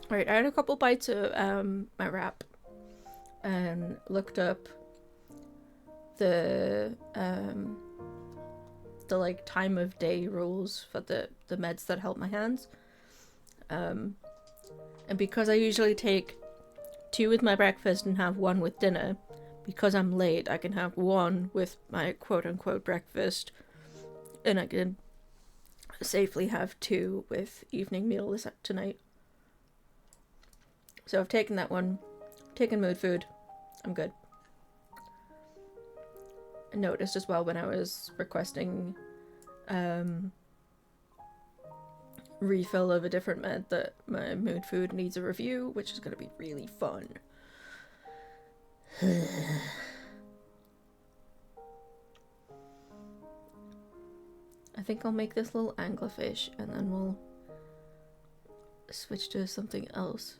Right, I had a couple bites of my wrap and looked up the like time of day rules for the meds that help my hands. And because I usually take 2 with my breakfast and have 1 with dinner, because I'm late, I can have 1 with my quote-unquote breakfast, and I can safely have 2 with evening meal tonight. So I've taken that one, taken mood food, I'm good. I noticed as well when I was requesting refill of a different med that my mood food needs a review, which is going to be really fun. I think I'll make this little anglerfish and then we'll switch to something else.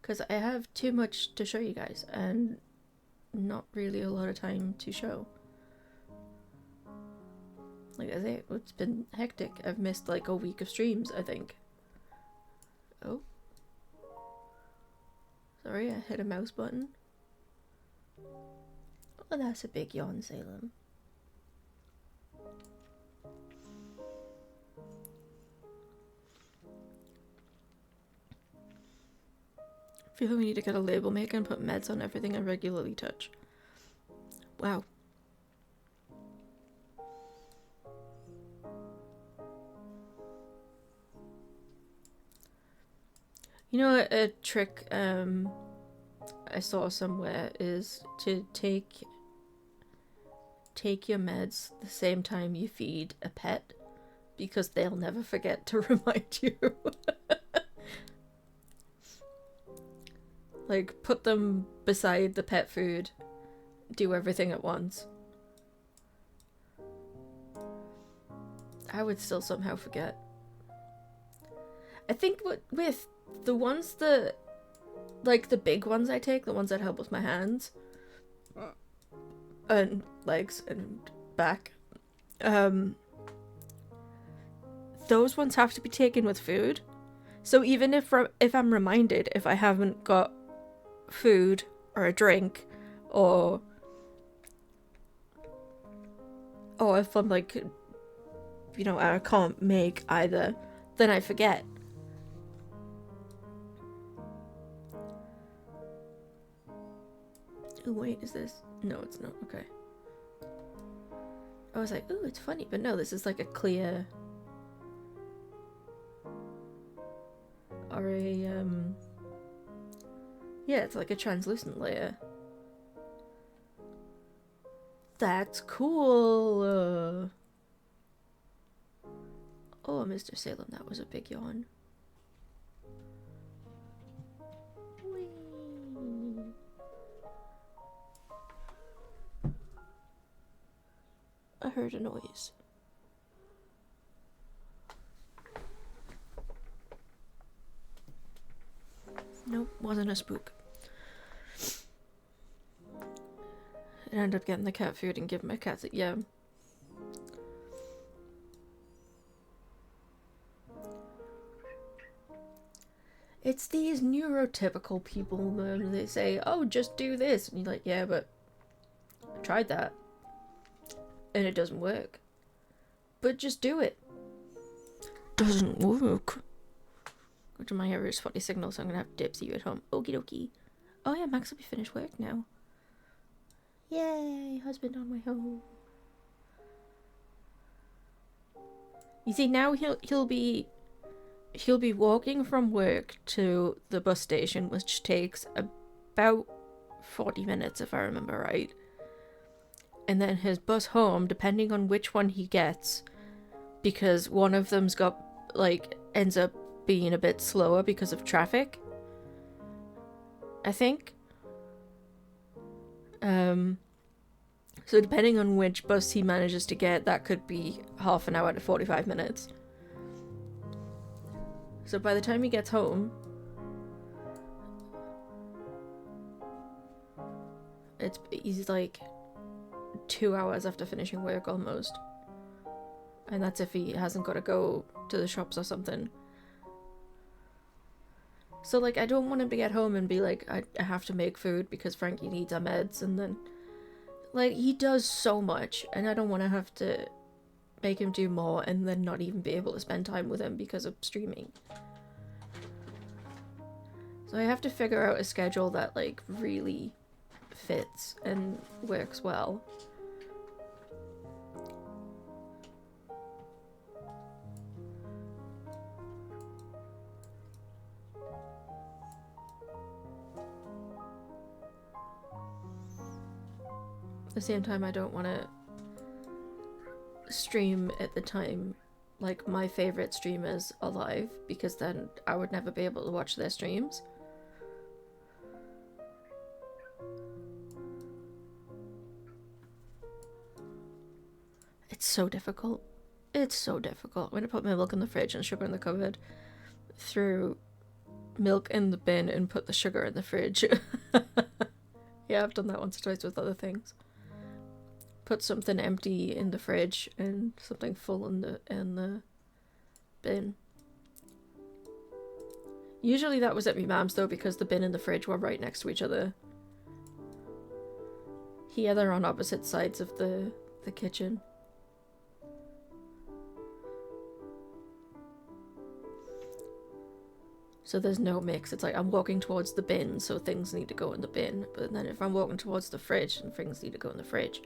Because I have too much to show you guys and not really a lot of time to show. Like I say, it's been hectic. I've missed like a week of streams, I think. Oh. Sorry, I hit a mouse button. Oh, that's a big yawn, Salem. I feel like we need to get a label maker and put meds on everything I regularly touch. Wow. You know, a trick I saw somewhere is to take your meds the same time you feed a pet, because they'll never forget to remind you. Like, put them beside the pet food, do everything at once. I would still somehow forget. I think with the ones that, like the big ones I take, the ones that help with my hands and legs and back, those ones have to be taken with food. So even if I'm reminded, if I haven't got food or a drink, or if I'm like, you know, I can't make either, then I forget. Oh wait, is this? No, it's not. Okay. I was like, ooh, it's funny, but no, this is like a clear, or a yeah, it's like a translucent layer. That's cool. Oh, Mr. Salem, that was a big yawn. Whee. I heard a noise. Nope, wasn't a spook. I ended up getting the cat food and giving my cats it. Yeah. It's these neurotypical people, man. They say, oh, just do this. And you're like, yeah, but I tried that. And it doesn't work. But just do it. Doesn't work. Go to my area spotty signal, so I'm gonna have to see you at home. Okie dokie. Oh yeah, Max will be finished work now. Yay, husband on way home. You see, now he'll be walking from work to the bus station, which takes about 40 minutes if I remember right. And then his bus home, depending on which one he gets, because one of them's got, like, ends up being a bit slower because of traffic, I think. So depending on which bus he manages to get, that could be half an hour to 45 minutes. So by the time he gets home, He's like 2 hours after finishing work almost. And that's if he hasn't got to go to the shops or something. So, like, I don't want him to get home and be like, I have to make food because Frankie needs our meds, and then, like, he does so much, and I don't want to have to make him do more and then not even be able to spend time with him because of streaming. So I have to figure out a schedule that, like, really fits and works well. At the same time, I don't want to stream at the time like my favorite streamers are live, because then I would never be able to watch their streams. It's so difficult. It's so difficult. I'm gonna put my milk in the fridge and sugar in the cupboard. Threw milk in the bin and put the sugar in the fridge. Yeah, I've done that once or twice with other things. Put something empty in the fridge and something full in the bin. Usually that was at my mum's though, because the bin and the fridge were right next to each other. Here they're on opposite sides of the kitchen. So there's no mix. It's like I'm walking towards the bin, so things need to go in the bin. But then if I'm walking towards the fridge, then things need to go in the fridge.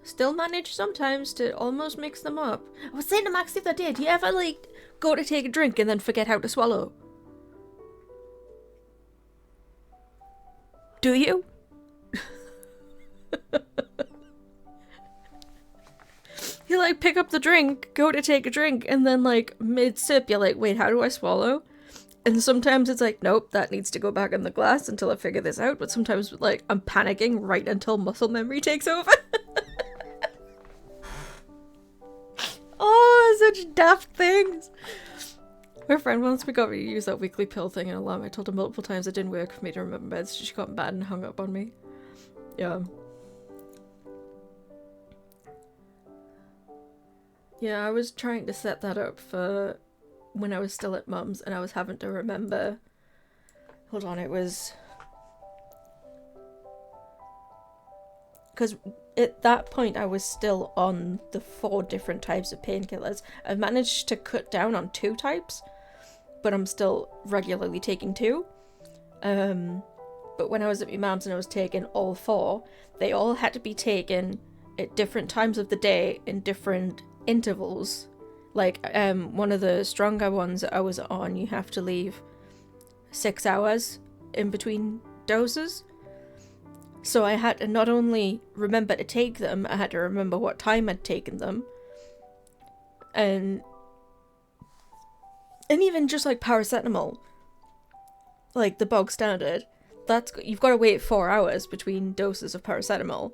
Still manage sometimes to almost mix them up. I was saying to Max the other day, do you ever like go to take a drink and then forget how to swallow? Do you? You like pick up the drink, go to take a drink, and then like mid-sip you're like, wait, how do I swallow? And sometimes it's like, nope, that needs to go back in the glass until I figure this out. But sometimes like I'm panicking right until muscle memory takes over. Oh, such daft things. My friend once we got me to use that weekly pill thing in alarm. I told her multiple times it didn't work for me to remember meds. She got mad and hung up on me. Yeah. Yeah, I was trying to set that up for when I was still at mum's and I was having to remember. Hold on, it was... Because at that point I was still on the 4 different types of painkillers. I've managed to cut down on 2 types, but I'm still regularly taking 2. But when I was at my mum's and I was taking all 4, they all had to be taken at different times of the day in different intervals. Like one of the stronger ones I was on, you have to leave 6 hours in between doses. So I had to not only remember to take them, I had to remember what time I'd taken them. And even just like paracetamol, like the bog standard, you've got to wait 4 hours between doses of paracetamol.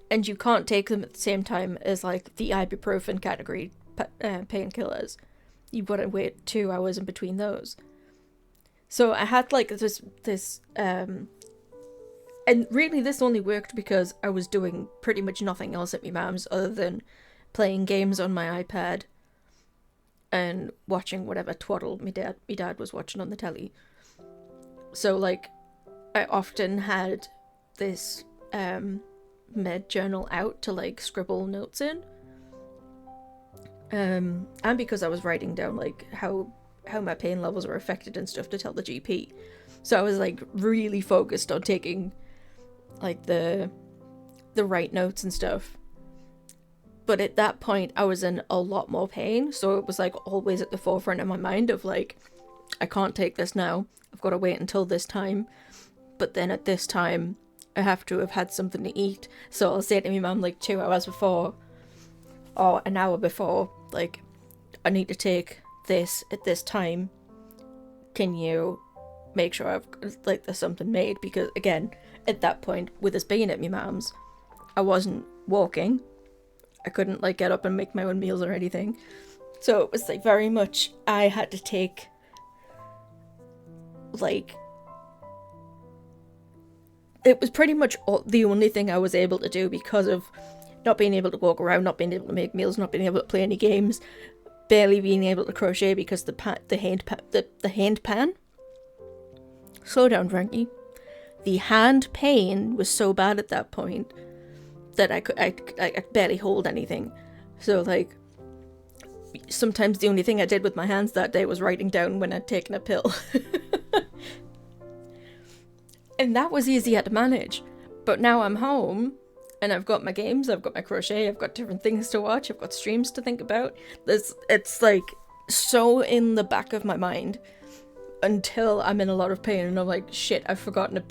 And you can't take them at the same time as like the ibuprofen category painkillers. You've got to wait 2 hours in between those. So I had like this and really this only worked because I was doing pretty much nothing else at my mum's other than playing games on my iPad and watching whatever twaddle my dad was watching on the telly. So like I often had this med journal out to like scribble notes in. And because I was writing down like how my pain levels were affected and stuff to tell the GP. So I was like really focused on taking like the right notes and stuff. But at that point I was in a lot more pain, so it was like always at the forefront of my mind of like, I can't take this now, I've got to wait until this time, but then at this time I have to have had something to eat. So I'll say to my mum like 2 hours before or an hour before, like, I need to take this at this time, can you make sure I've like there's something made? Because again, at that point, with us being at my mum's, I wasn't walking, I couldn't like get up and make my own meals or anything, So it was like very much I had to take like it was pretty much the only thing I was able to do because of not being able to walk around, not being able to make meals, not being able to play any games, barely being able to crochet because the hand pan. Slow down, Frankie. The hand pain was so bad at that point that I could barely hold anything. So like sometimes the only thing I did with my hands that day was writing down when I'd taken a pill. And that was easier to manage. But now I'm home and I've got my games, I've got my crochet, I've got different things to watch, I've got streams to think about. It's like so in the back of my mind until I'm in a lot of pain and I'm like, shit, I've forgotten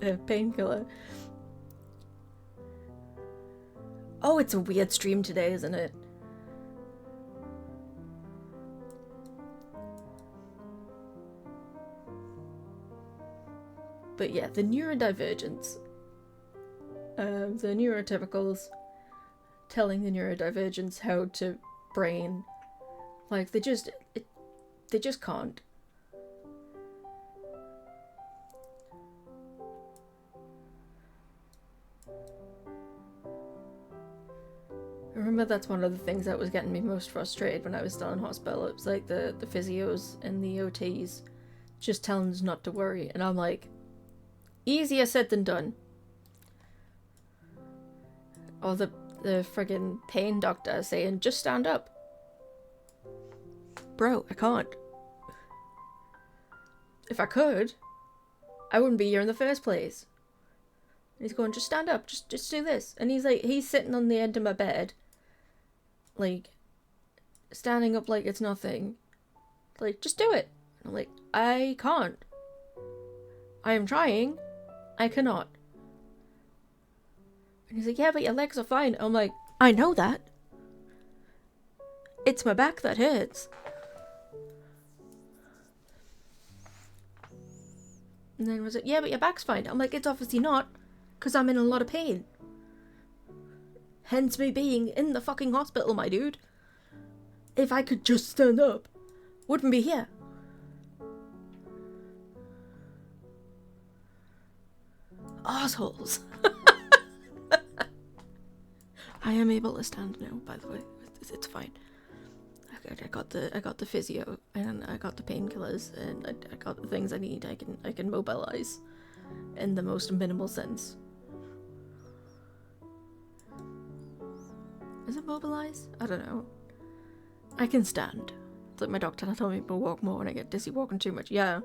a painkiller. Oh, it's a weird stream today, isn't it? But yeah, the neurodivergence. The neurotypicals telling the neurodivergents how to brain. Like, they just can't. I remember that's one of the things that was getting me most frustrated when I was still in hospital. It was like the physios and the OTs just telling us not to worry. And I'm like, easier said than done. Or the friggin' pain doctor saying, just stand up. Bro, I can't. If I could, I wouldn't be here in the first place. And he's going, just stand up, just do this. And he's sitting on the end of my bed, like, standing up like it's nothing. Like, just do it. And I'm like, I can't. I am trying. I cannot. And he's like, yeah, but your legs are fine. I'm like, I know that. It's my back that hurts. And then he was like, yeah, but your back's fine. I'm like, it's obviously not, because I'm in a lot of pain. Hence me being in the fucking hospital, my dude. If I could just stand up, wouldn't be here. Assholes. I am able to stand now, by the way. It's fine. I got the physio, and I got the painkillers, and I got the things I need. I can mobilize in the most minimal sense. Is it mobilize? I don't know. I can stand. It's like my doctor told me to walk more and I get dizzy walking too much. Yeah.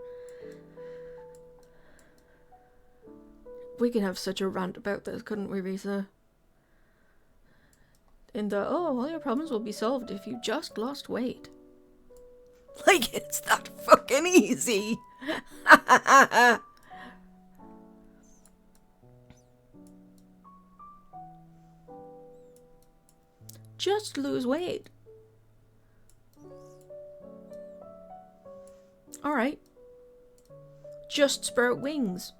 We could have such a rant about this, couldn't we, Risa? In the, oh, all your problems will be solved if you just lost weight. Like, it's that fucking easy. Just lose weight. Alright. Just sprout wings.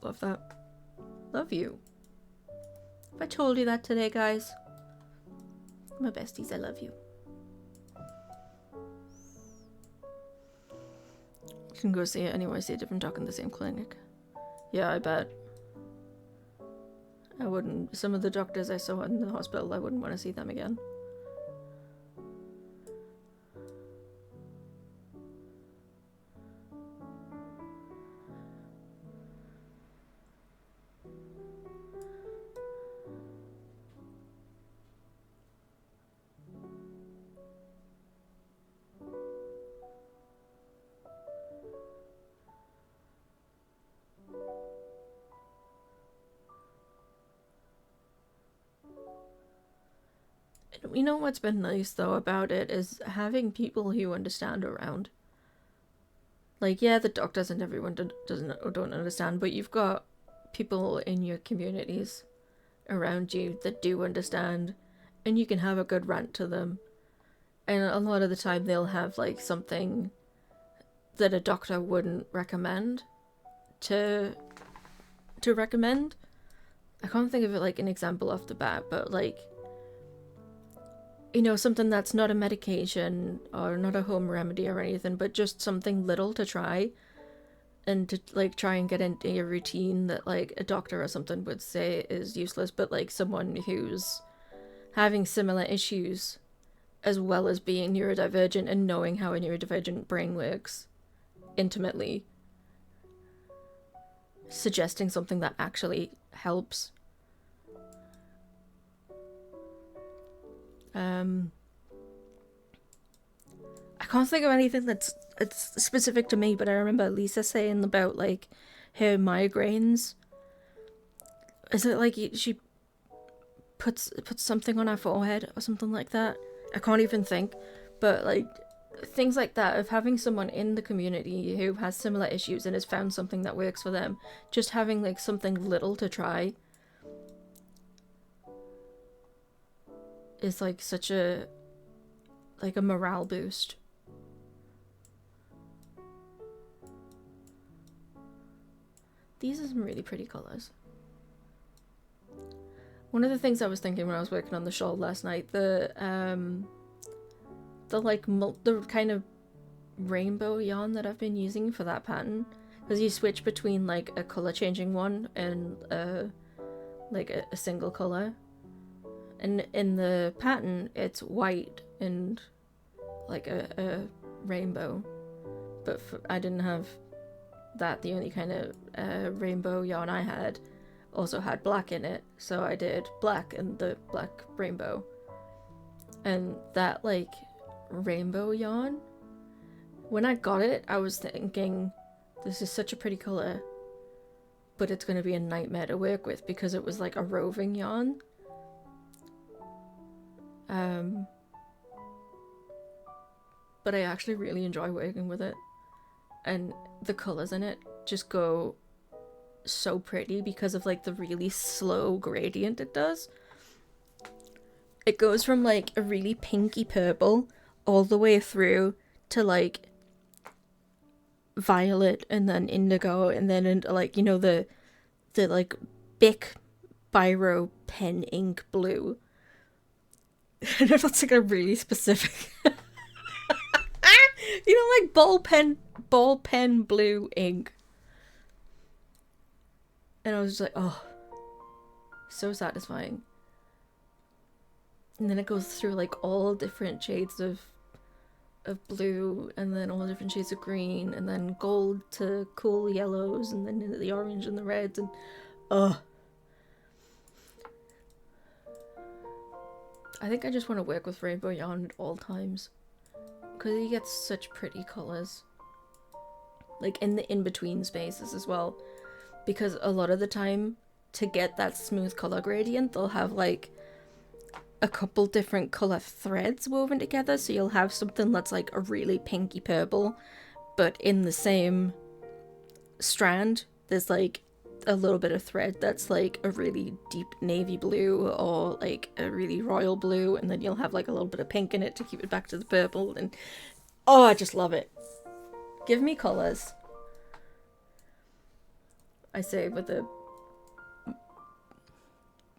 Love that. Love you. If I told you that today, guys. My besties, I love you. You can go see it anyway, see a different doc in the same clinic. Yeah, I bet. I wouldn't. Some of the doctors I saw in the hospital, I wouldn't want to see them again. You know what's been nice though about it is having people who understand around. Like, yeah, the doctors and everyone don't understand, but you've got people in your communities around you that do understand, and you can have a good rant to them. And a lot of the time they'll have like something that a doctor wouldn't recommend, to recommend. I can't think of it like an example off the bat, but like, you know, something that's not a medication or not a home remedy or anything, but just something little to try, and to like try and get into a routine that like a doctor or something would say is useless, but like someone who's having similar issues as well as being neurodivergent and knowing how a neurodivergent brain works intimately, suggesting something that actually helps. I can't think of anything that's specific to me, but I remember Lisa saying about like her migraines. Is it like she puts something on her forehead or something like that? I can't even think, but like things like that, of having someone in the community who has similar issues and has found something that works for them, just having like something little to try is like such a morale boost. These are some really pretty colors. One of the things I was thinking when I was working on the shawl last night, the kind of rainbow yarn that I've been using for that pattern, because you switch between like a color changing one and like a single color, and in the pattern it's white and like a rainbow, but I didn't have that. The only kind of rainbow yarn I had also had black in it, so I did black and the black rainbow. And that like rainbow yarn, when I got it, I was thinking, this is such a pretty color, but it's going to be a nightmare to work with because it was like a roving yarn. But I actually really enjoy working with it, and the colors in it just go so pretty because of like the really slow gradient it does. It goes from like a really pinky purple all the way through to like violet and then indigo and then into like, you know, the like Bic Biro pen ink blue. I know that's like a really specific you know, like ball pen blue ink. And I was just like, oh, so satisfying. And then it goes through like all different shades of blue, and then all different shades of green, and then gold to cool yellows, and then into the orange and the reds, and I think I just want to work with rainbow yarn at all times, because you get such pretty colors, like in the in-between spaces as well, because a lot of the time to get that smooth color gradient, they'll have like a couple different color threads woven together, so you'll have something that's like a really pinky purple, but in the same strand there's like a little bit of thread that's like a really deep navy blue or like a really royal blue, and then you'll have like a little bit of pink in it to keep it back to the purple. And oh, I just love it. Give me colors, I say, with a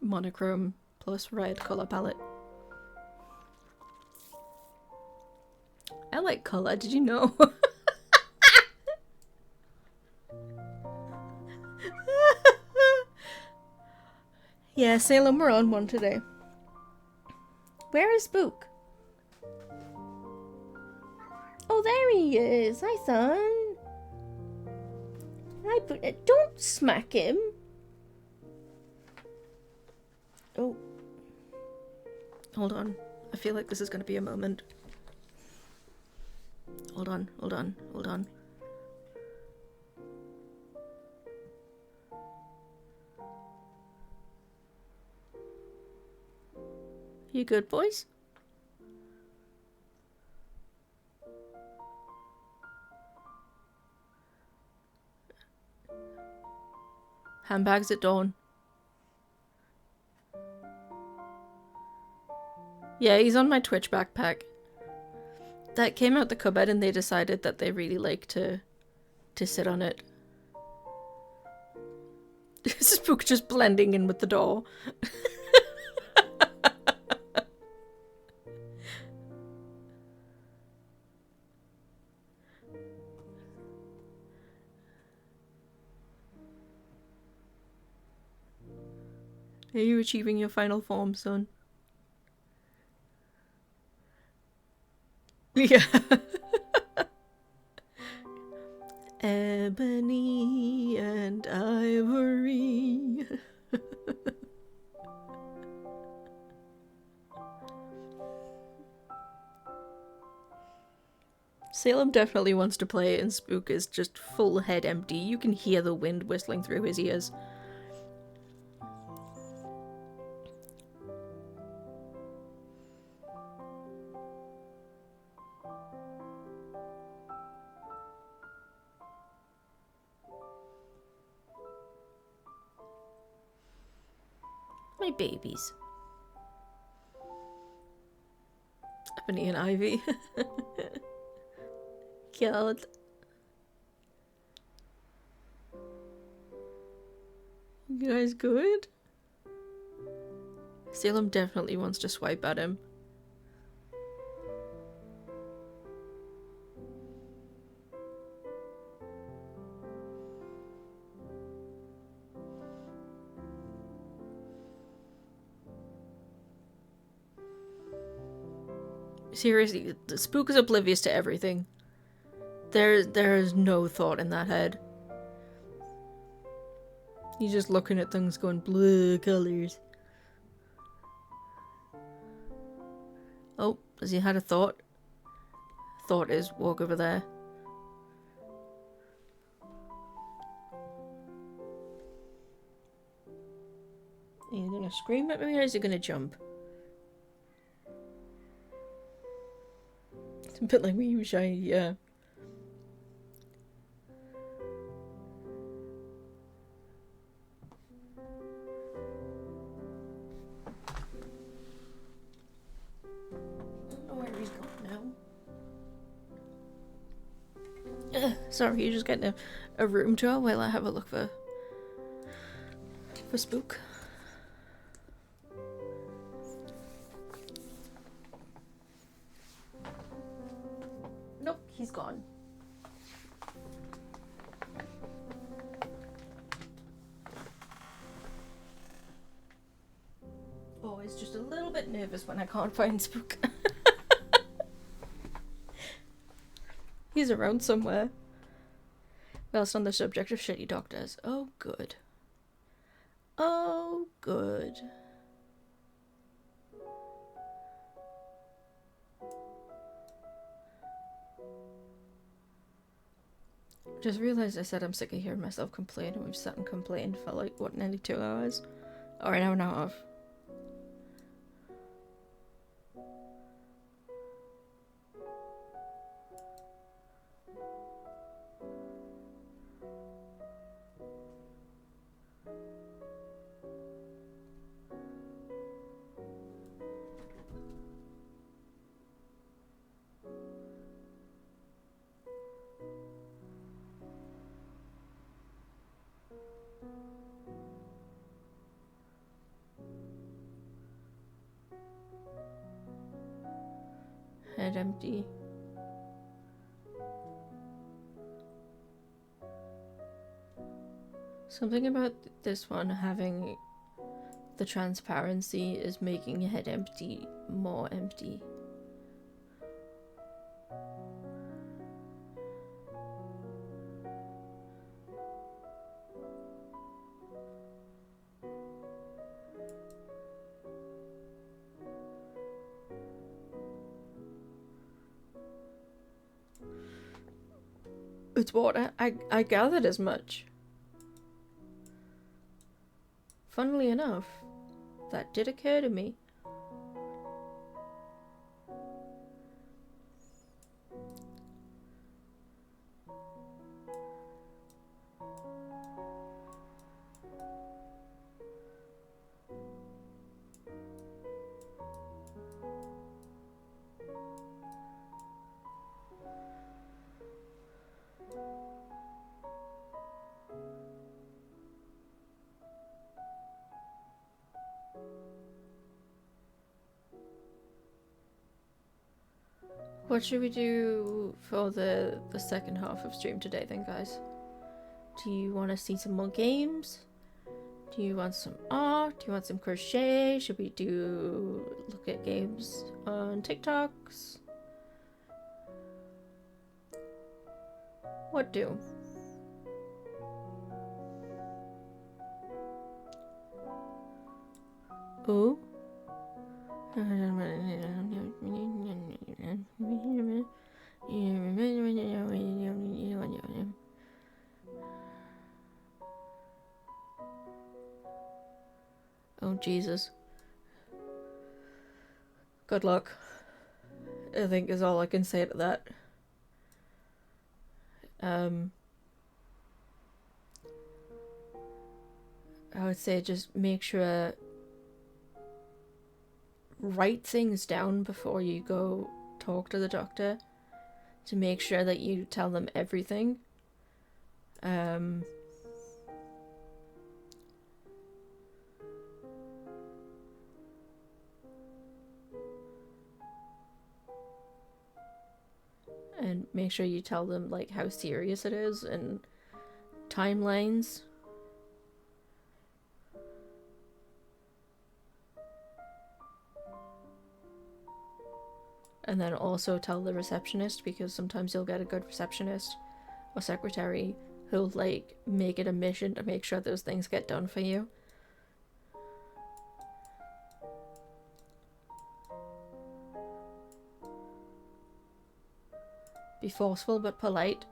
monochrome plus red color palette. I like color, did you know? Yeah, Salem, we're on one today. Where is Spook? Oh, there he is. Hi, son. Hi, don't smack him. Oh. Hold on. I feel like this is going to be a moment. Hold on. You good, boys? Handbags at dawn. Yeah, he's on my Twitch backpack. That came out the cupboard and they decided that they really like to sit on it. Spook just blending in with the door. Are you achieving your final form, son? Yeah. Ebony and ivory. Salem definitely wants to play, and Spook is just full head empty. You can hear the wind whistling through his ears. My babies. Ebony and Ivy. Cute. You guys good? Salem definitely wants to swipe at him. Seriously, the Spook is oblivious to everything. There is no thought in that head. He's just looking at things going, blue colors. Oh, has he had a thought? Thought is walk over there. Are you gonna scream at me or is he gonna jump? It's a bit like me, Shiny, yeah. Sorry, you're just getting a room tour while I have a look for Spook. Nope, he's gone. Always just a little bit nervous when I can't find Spook. He's around somewhere. Whilst on the subject of shitty doctors. Oh, good. Oh, good. Just realised I said I'm sick of hearing myself complain, and we've sat and complained for like, what, nearly 2 hours? Or an hour and a half. Head empty. Something about this one having the transparency is making your head empty more empty. It's water. I gathered as much. Funnily enough, that did occur to me. What should we do for the second half of stream today then, guys? Do you want to see some more games? Do you want some art? Do you want some crochet? Should we look at games on TikToks? What do? Ooh. Oh, Jesus. Good luck, I think is all I can say to that. I would say just make sure write things down before you go talk to the doctor to make sure that you tell them everything. And make sure you tell them like how serious it is and timelines. And then also tell the receptionist, because sometimes you'll get a good receptionist or secretary who'll like make it a mission to make sure those things get done for you. Be forceful but polite.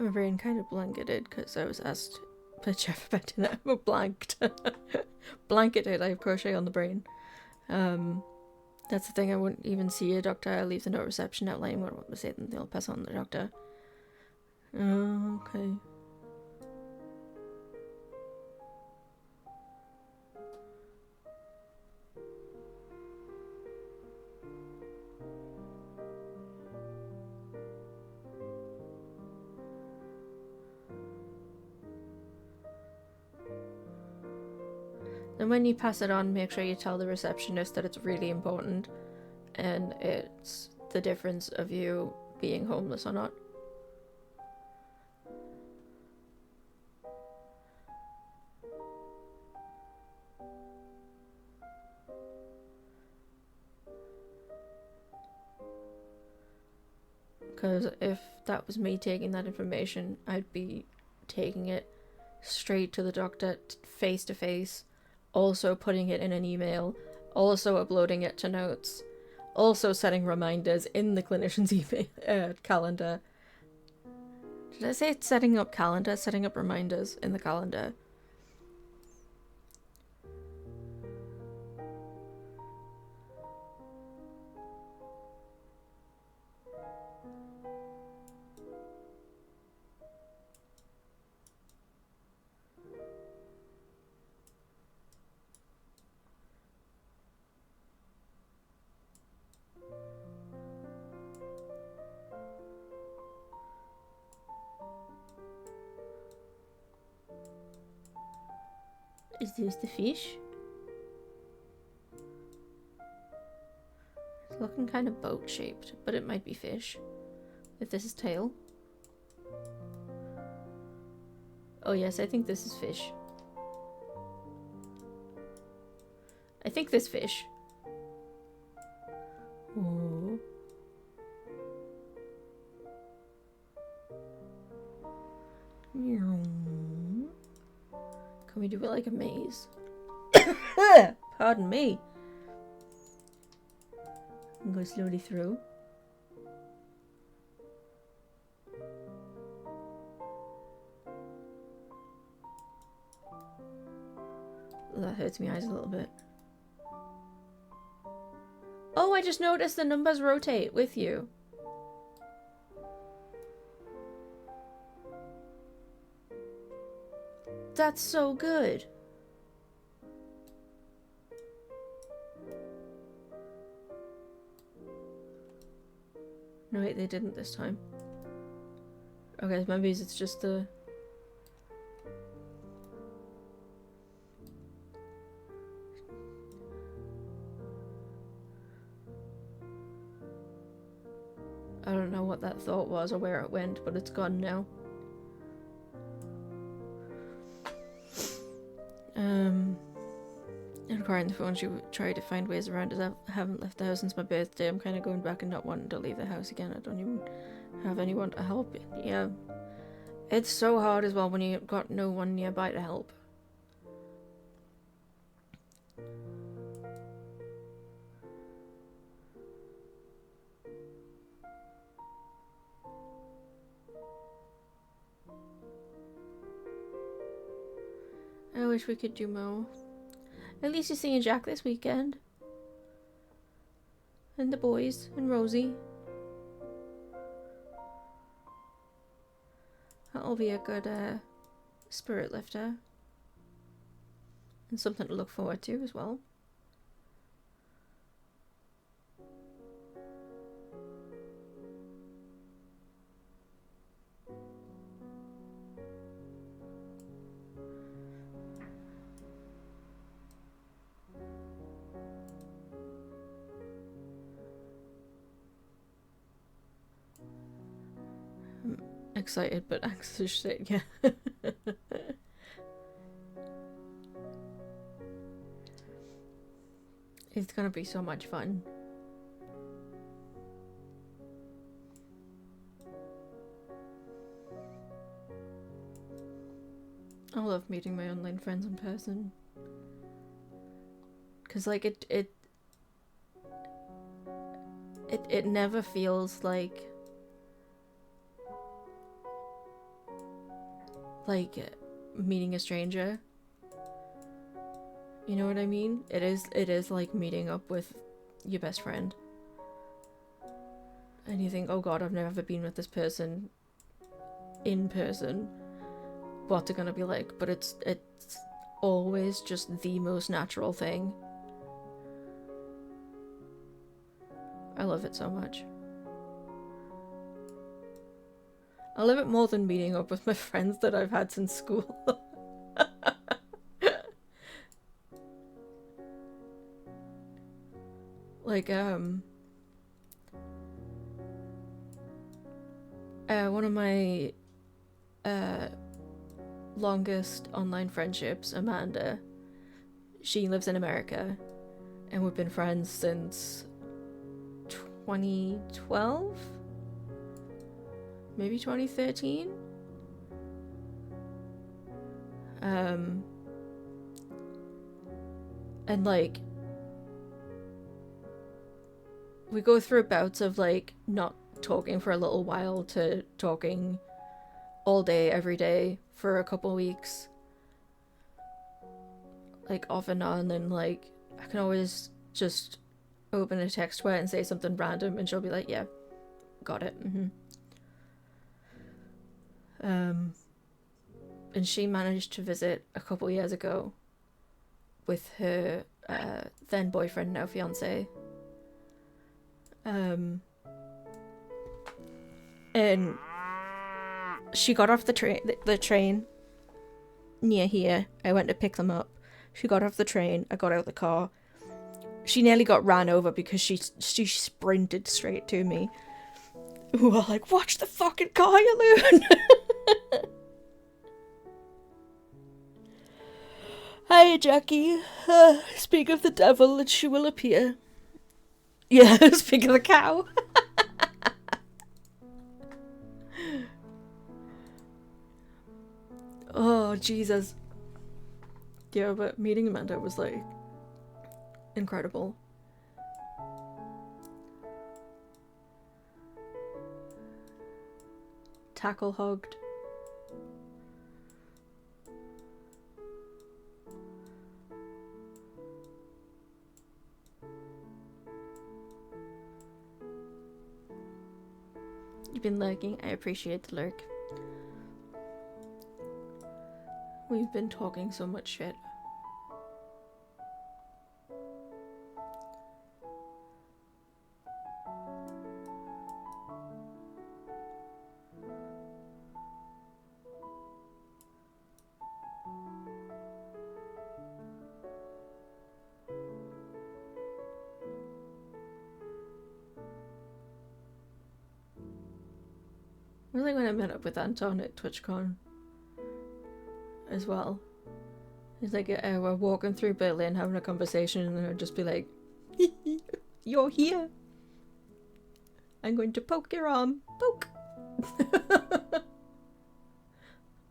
My brain kind of blanketed because I was asked by Jeff about that. I'm blanked. Blanketed. I have crochet on the brain. That's the thing. I wouldn't even see a doctor. I leave the note reception outlining what I want to say, then they'll pass on to the doctor. Okay. And when you pass it on, make sure you tell the receptionist that it's really important and it's the difference of you being homeless or not. Because if that was me taking that information, I'd be taking it straight to the doctor face to face, also putting it in an email, also uploading it to notes, also setting reminders in the clinician's email calendar. Did I say it's setting up calendar? Setting up reminders in the calendar. Is this the fish? It's looking kind of boat shaped, but it might be fish. If this is tail. Oh yes, I think this is fish. I think this fish. Ooh. Can we do it like a maze? Pardon me. And go slowly through. That hurts my eyes a little bit. Oh, I just noticed the numbers rotate with you. That's so good. No, wait, they didn't this time. Okay, maybe it's just the... that thought was or where it went, but it's gone now. And crying the phone, she tried to find ways around it. I haven't left the house since my birthday. I'm kind of going back and not wanting to leave the house again. I don't even have anyone to help. Yeah. It's so hard as well when you've got no one nearby to help. I wish we could do more. At least you're seeing Jack this weekend. And the boys, and Rosie. That'll be a good spirit lifter. And something to look forward to as well. Excited but anxious shit, yeah. It's gonna be so much fun. I love meeting my online friends in person. Cause like it never feels like meeting a stranger. You know what I mean? It is like meeting up with your best friend. And you think, oh god, I've never been with this person in person. What's it gonna be like? But it's always just the most natural thing. I love it so much. I love it more than meeting up with my friends that I've had since school. Like, one of my longest online friendships, Amanda, she lives in America, and we've been friends since 2012? Maybe 2013? And like, we go through bouts of like not talking for a little while to talking all day, every day for a couple weeks. Like off and on, and like I can always just open a text to her and say something random and she'll be like, yeah, got it. And she managed to visit a couple years ago with her then boyfriend, now fiance. And she got off the train near here. I went to pick them up. She got off the train. I got out of the car. She nearly got ran over because she sprinted straight to me. We were like, watch the fucking car, you loon! Hi, Jackie. Speak of the devil and she will appear. Yeah, speak of the cow. Oh, Jesus. Yeah, but meeting Amanda was like incredible. Tackle hugged. You've been lurking. I appreciate the lurk. We've been talking so much shit. Or like when I met up with Anton at TwitchCon as well. It's like we're walking through Berlin having a conversation and I'd just be like, you're here. I'm going to poke your arm. Poke.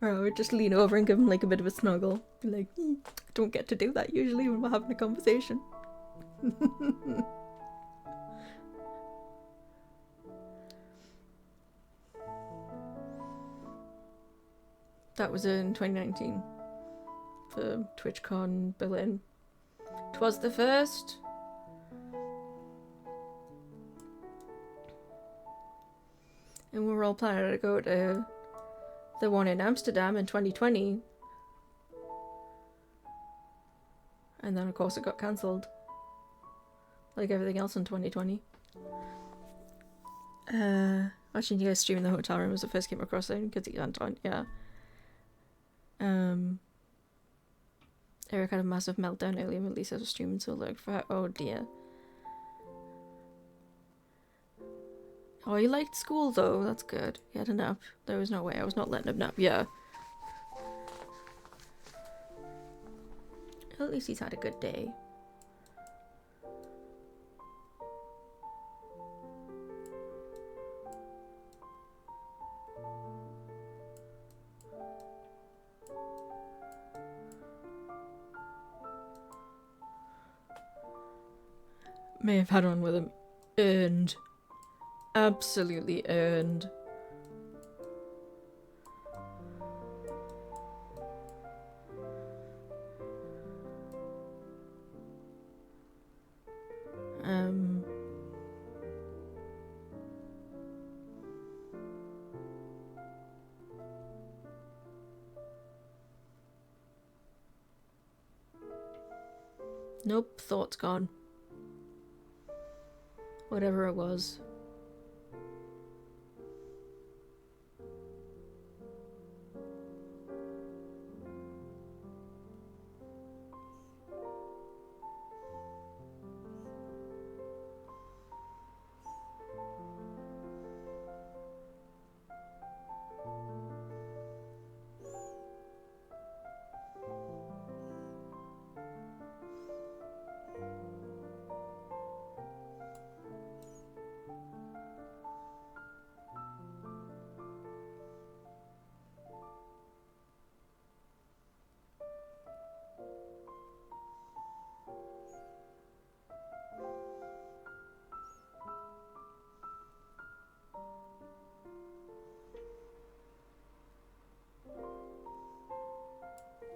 Or I would just lean over and give him like a bit of a snuggle. Be like, I don't get to do that usually when we're having a conversation. That was in 2019 for TwitchCon Berlin. 'Twas the first. And we were all planning to go to the one in Amsterdam in 2020. And then of course it got cancelled. Like everything else in 2020. Watching you guys stream in the hotel room was the first came across it because he Anton, yeah. Eric had a massive meltdown earlier when Lisa was streaming, so look for her. Oh dear. Oh, he liked school though, that's good. He had a nap. There was no way I was not letting him nap, yeah. At least he's had a good day. May have had one with him. Earned. Absolutely earned. Nope, thought's gone. Whatever it was.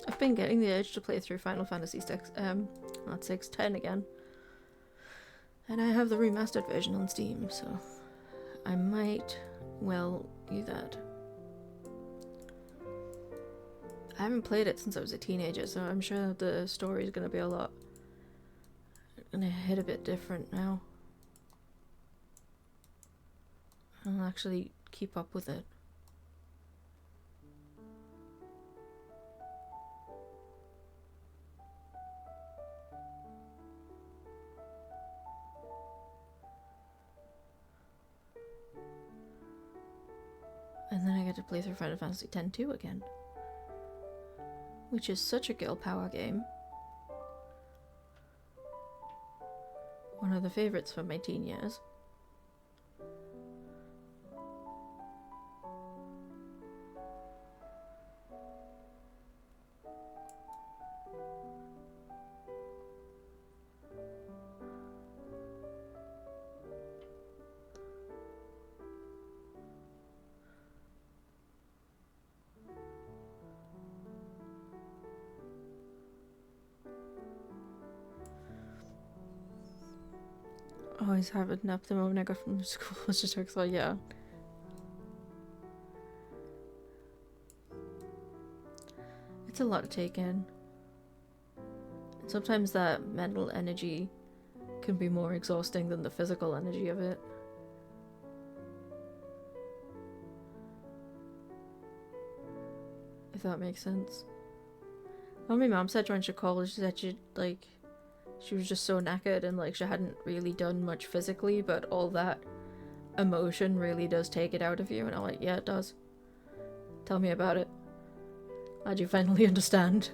I've been getting the urge to play through Final Fantasy 6, not 6, 10 again. And I have the remastered version on Steam, so I might well do that. I haven't played it since I was a teenager, so I'm sure the story is going to be gonna hit a bit different now. I'll actually keep up with it. And then I get to play through Final Fantasy X too again. Which is such a girl power game. One of the favourites from my teen years. Always have a nap the moment I got from school. It's just like, yeah. It's a lot to take in. And sometimes that mental energy can be more exhausting than the physical energy of it. If that makes sense. Well, my mom said when she called, she said she was just so knackered and like she hadn't really done much physically, but all that emotion really does take it out of you, and I'm like, yeah, it does. Tell me about it. Glad you finally understand.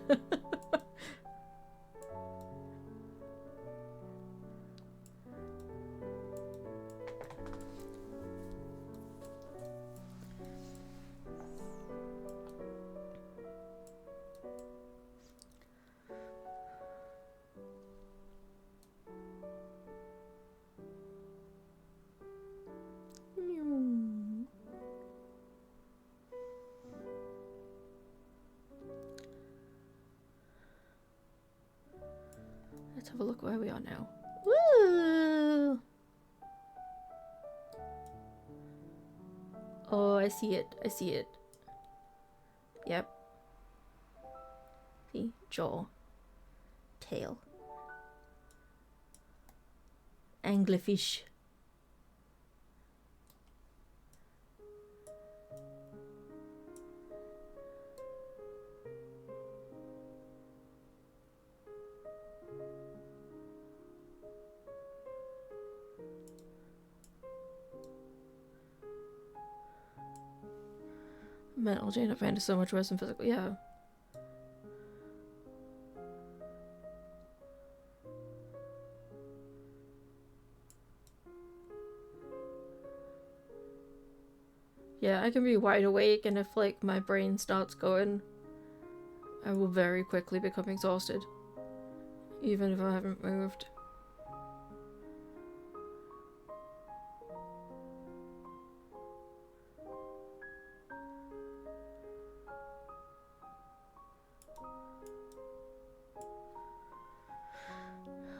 Let's have a look where we are now. Woo! Oh, I see it. I see it. Yep. See? Jaw. Tail. Anglerfish. Mental chain of pain is so much worse than physical. Yeah. Yeah, I can be wide awake, and if like my brain starts going, I will very quickly become exhausted, even if I haven't moved.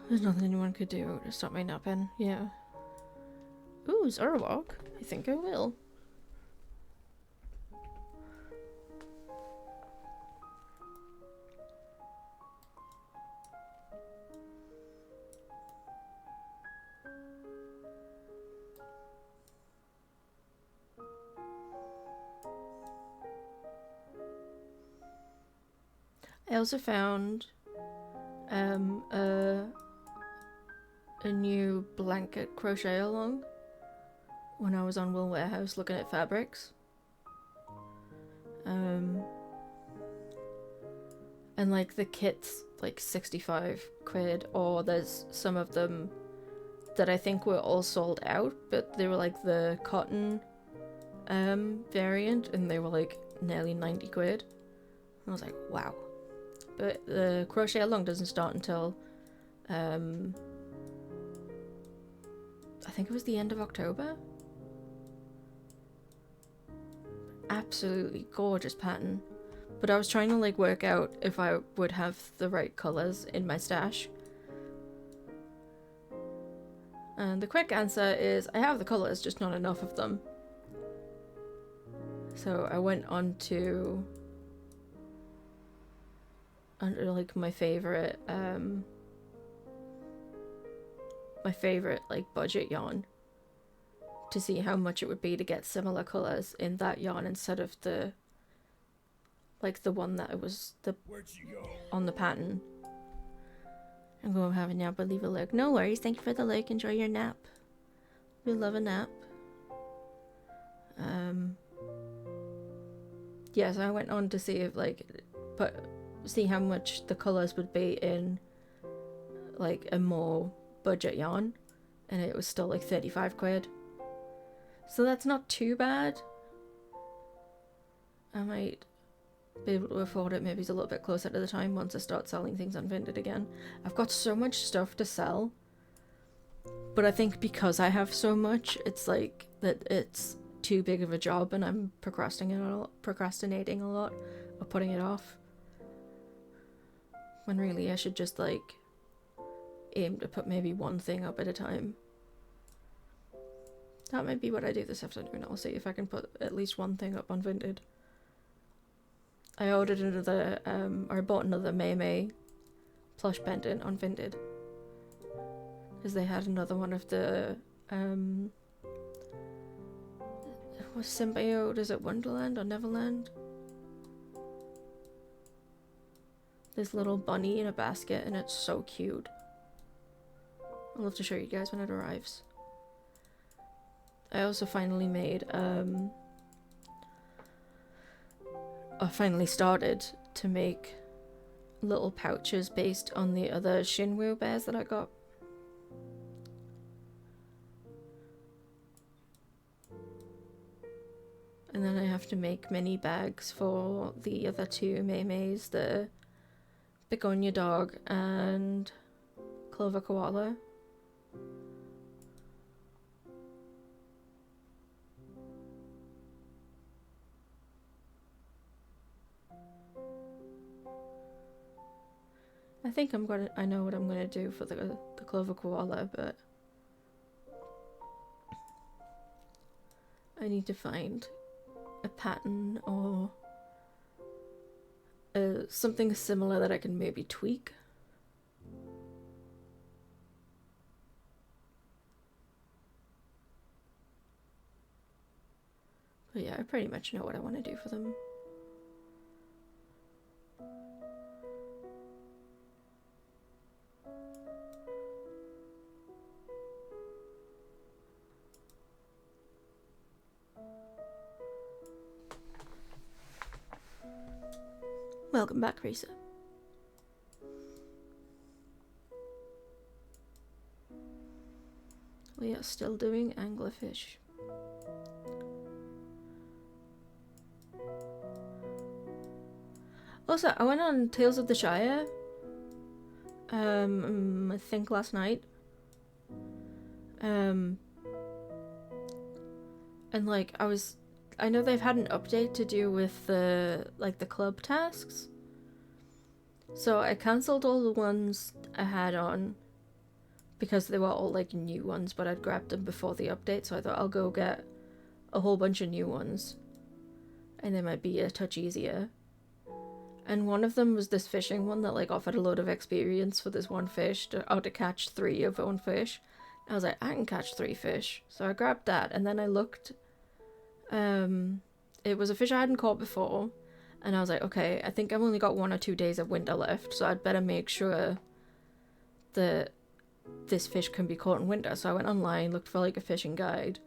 There's nothing anyone could do to stop me napping. Yeah. Ooh, Zoroark. I think I will. I also found a new blanket crochet along when I was on Wool Warehouse looking at fabrics. And like the kit's like 65 quid, or there's some of them that I think were all sold out, but they were like the cotton variant, and they were like nearly 90 quid. I was like, wow. But the crochet along doesn't start until I think it was the end of October. Absolutely gorgeous pattern. But I was trying to like work out if I would have the right colours in my stash. And the quick answer is I have the colours, just not enough of them. So I went on to under like my favorite like budget yarn to see how much it would be to get similar colors in that yarn instead of the like the one that was the on the pattern. I'm going to have a nap, but leave a like. No worries, thank you for the like. Enjoy your nap. We love a nap. Yeah, so I went on to see if like see how much the colors would be in like a more budget yarn, and it was still like 35 quid. So that's not too bad. I might be able to afford it. Maybe it's a little bit closer to the time once I start selling things on Vinted again. I've got so much stuff to sell, but I think because I have so much, it's like that it's too big of a job, and I'm procrastinating a lot or putting it off, when really I should just like aim to put maybe one thing up at a time. That might be what I do this afternoon. I'll see if I can put at least one thing up on Vinted. I ordered another or I bought another May plush pendant on Vinted because they had another one of the was Symbiote, is it Wonderland or Neverland? This little bunny in a basket, and it's so cute. I'll have to show you guys when it arrives. I also finally made, I finally started to make little pouches based on the other Shinwu bears that I got. And then I have to make mini bags for the other two Meimeis, the Begonia dog and Clover koala. I think I know what I'm gonna do for the Clover koala, but I need to find a pattern or something similar that I can maybe tweak. But yeah, I pretty much know what I want to do for them. Welcome back, Risa. We are still doing anglerfish. Also, I went on Tales of the Shire, I think last night. And like, I know they've had an update to do with the club tasks. So I cancelled all the ones I had on because they were all like new ones, but I'd grabbed them before the update, so I thought I'll go get a whole bunch of new ones and they might be a touch easier. And one of them was this fishing one that like offered a load of experience for this one fish, to catch 3 of one fish. I was like, I can catch 3 fish. So I grabbed that, and then I looked. It was a fish I hadn't caught before, and I was like, okay, I think I've only got 1 or 2 days of winter left, so I'd better make sure that this fish can be caught in winter. So I went online, looked for like a fishing guide,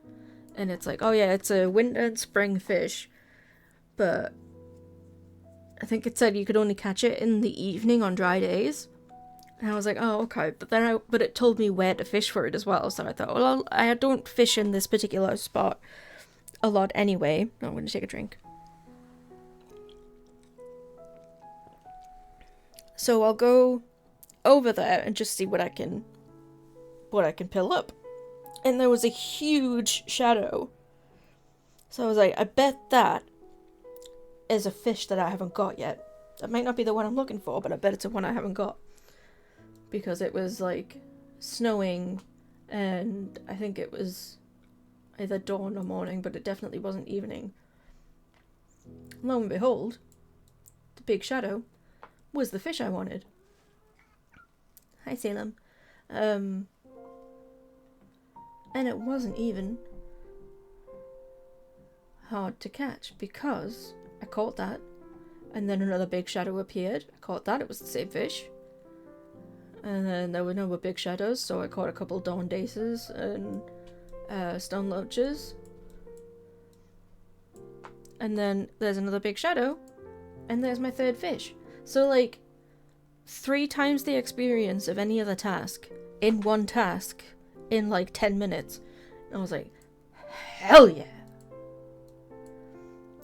and it's like, oh yeah, it's a winter and spring fish, but I think it said you could only catch it in the evening on dry days. And I was like, oh, okay. But it told me where to fish for it as well. So I thought, well, I don't fish in this particular spot a lot anyway. No, I'm going to take a drink. So I'll go over there and just see what I can pill up. And there was a huge shadow. So I was like, I bet that is a fish that I haven't got yet. That might not be the one I'm looking for, but I bet it's the one I haven't got. Because it was like snowing, and I think it was either dawn or morning, but it definitely wasn't evening. Lo and behold, the big shadow was the fish I wanted. Hi, Salem. And it wasn't even hard to catch because I caught that, and then another big shadow appeared. I caught that, it was the same fish. And then there were no more big shadows, so I caught a couple dawn daces and stone loaches. And then there's another big shadow, and there's my 3rd fish. So like 3 times the experience of any other task in one task in like 10 minutes. And I was like, hell yeah.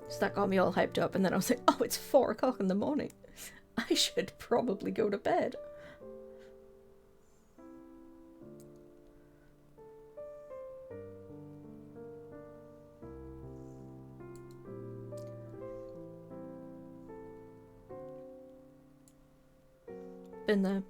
So that got me all hyped up, and then I was like, oh, it's 4 o'clock in the morning. I should probably go to bed. Been there.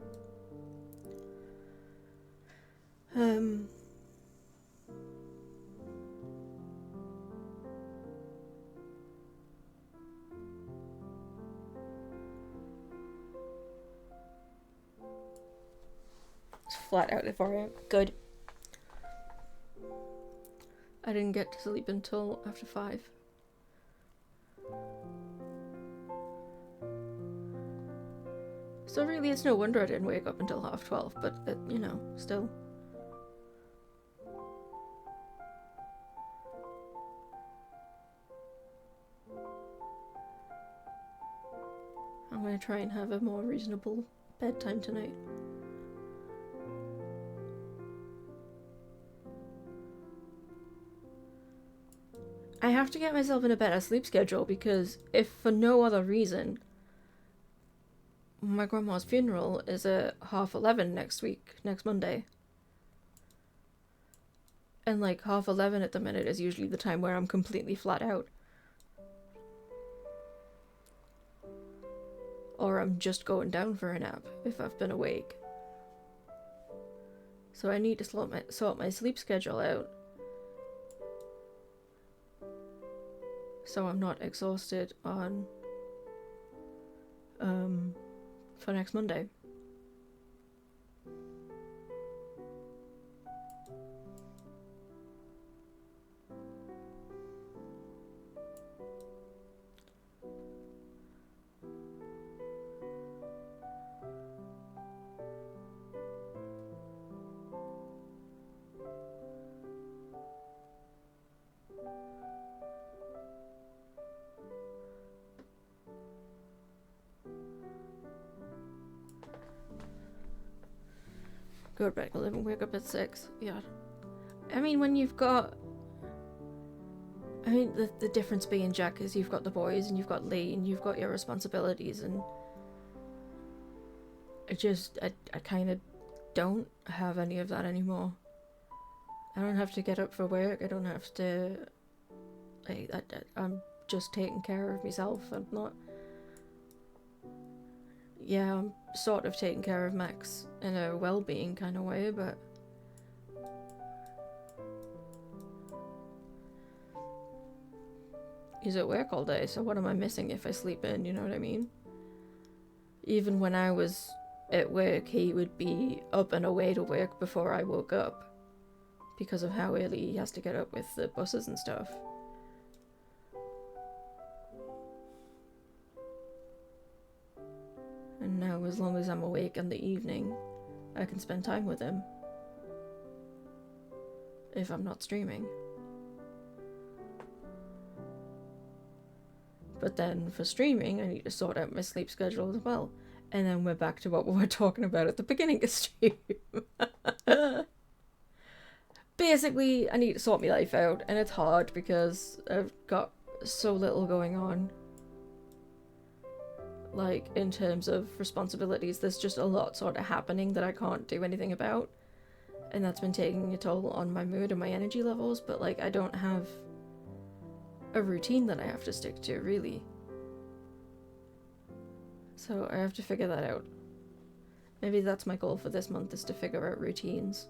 It's flat out at 4 a.m. Good. I didn't get to sleep until after 5. So really, it's no wonder I didn't wake up until 11:30, but, you know, still. I'm gonna try and have a more reasonable bedtime tonight. I have to get myself in a better sleep schedule because if for no other reason, my grandma's funeral is at 11:30 next Monday. And like 11:30 at the minute is usually the time where I'm completely flat out. Or I'm just going down for a nap if I've been awake. So I need to sort my sleep schedule out. So I'm not exhausted on for next Monday. Go to bed at 11, wake up at 6. Yeah. I mean, when you've got... I mean, the difference being, Jack, is you've got the boys and you've got Lee and you've got your responsibilities, and I kind of don't have any of that anymore. I don't have to get up for work. I don't have to... I'm just taking care of myself. I'm not... Yeah, I'm sort of taking care of Max in a well-being kind of way, but... He's at work all day, so what am I missing if I sleep in, you know what I mean? Even when I was at work, he would be up and away to work before I woke up, because of how early he has to get up with the buses and stuff. And now, as long as I'm awake in the evening, I can spend time with him. If I'm not streaming. But then for streaming, I need to sort out my sleep schedule as well. And then we're back to what we were talking about at the beginning of stream. Basically, I need to sort my life out, and it's hard because I've got so little going on. Like, in terms of responsibilities, there's just a lot sort of happening that I can't do anything about. And that's been taking a toll on my mood and my energy levels, but like, I don't have a routine that I have to stick to, really. So I have to figure that out. Maybe that's my goal for this month, is to figure out routines.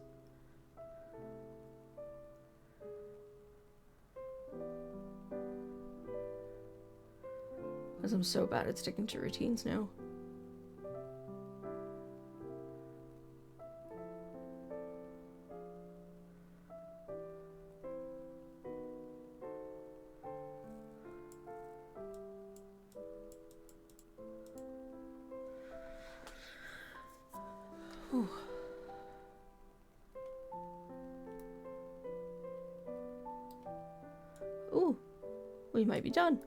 Because I'm so bad at sticking to routines now. Whew. Ooh, we might be done.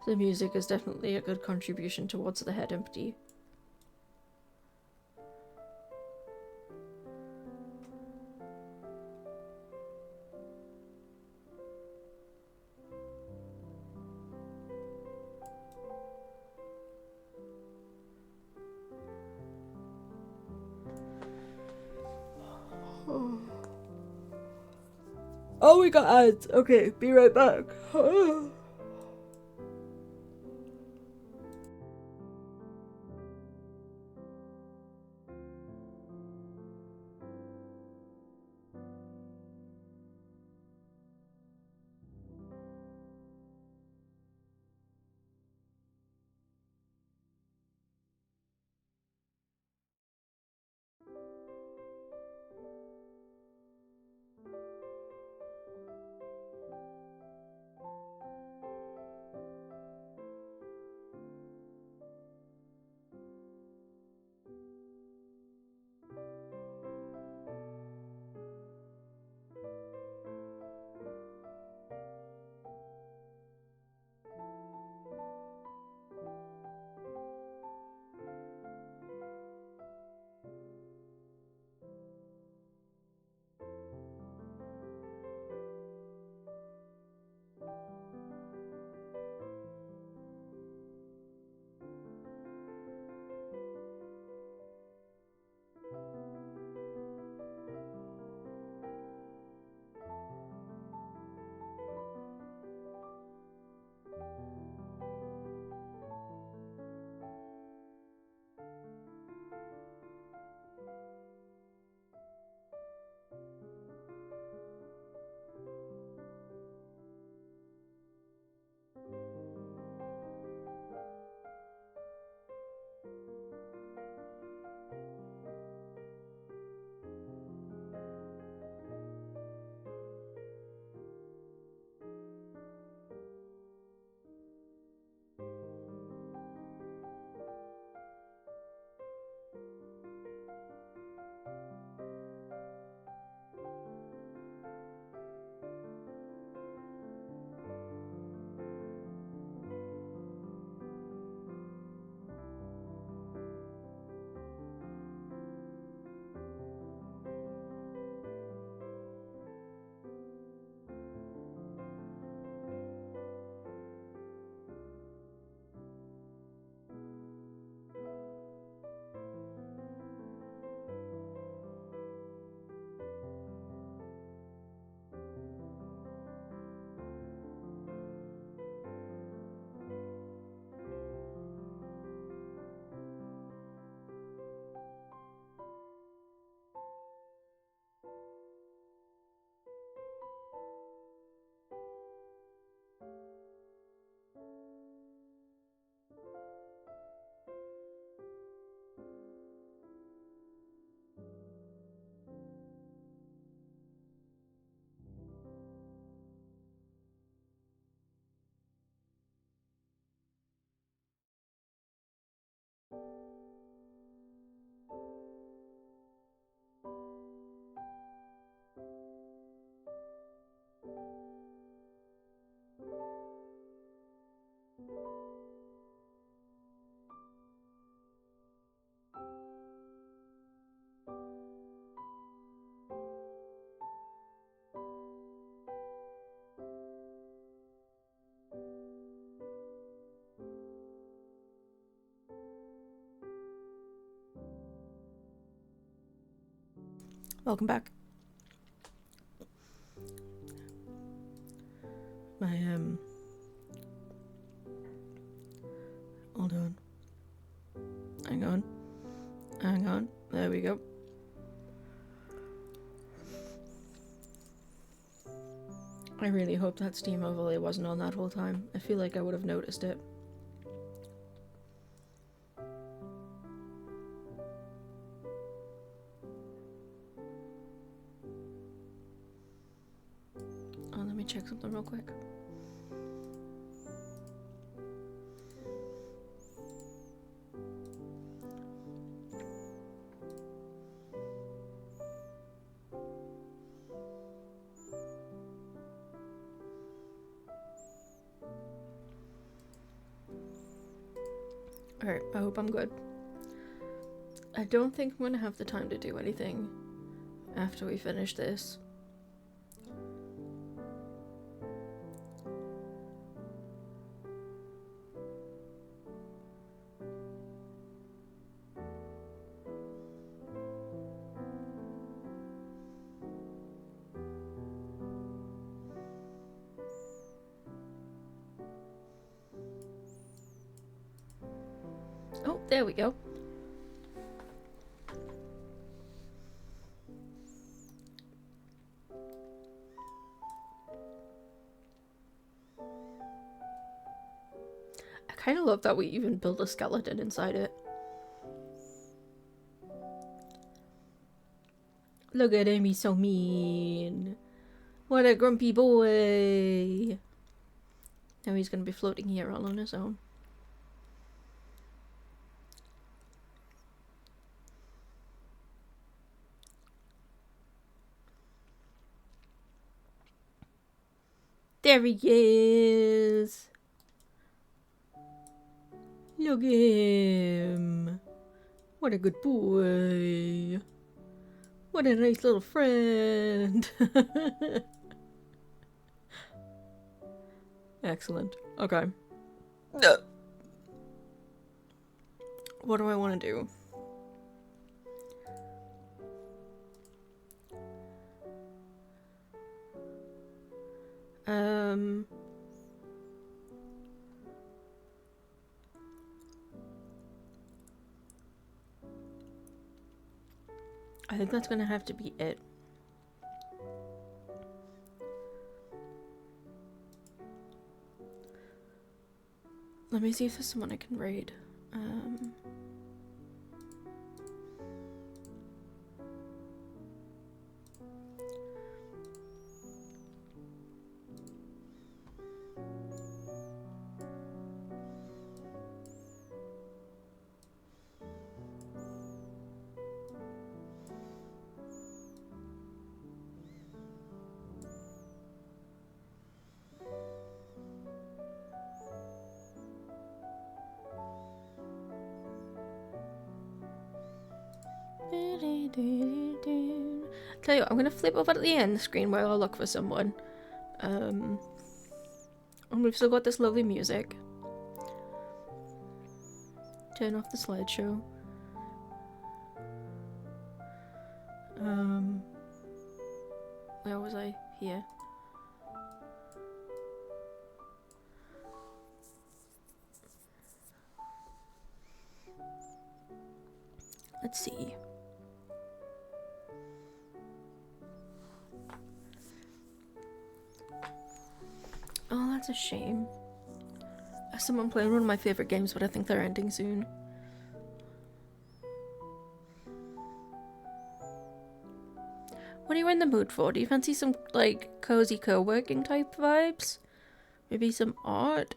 The music is definitely a good contribution towards the head empty. Oh, we got ads. Okay, be right back. Welcome back. My, hold on. Hang on. Hang on. There we go. I really hope that Steam overlay wasn't on that whole time. I feel like I would have noticed it. Oh, let me check something real quick. Alright, I hope I'm good. I don't think I'm gonna have the time to do anything after we finish this. Oh, there we go. I kind of love that we even built a skeleton inside it. Look at him, he's so mean. What a grumpy boy. Now he's going to be floating here all on his own. There he is. Look at him. What a good boy. What a nice little friend. Excellent. Okay. What do I want to do? I think that's gonna have to be it. Let me see if there's someone I can raid. Tell you what, I'm gonna flip over to the end screen while I look for someone. And we've still got this lovely music. Turn off the slideshow. Where was I? Here. Let's see. Oh, that's a shame. There's someone playing one of my favorite games, but I think they're ending soon. What are you in the mood for? Do you fancy some, like, cozy co-working type vibes? Maybe some art?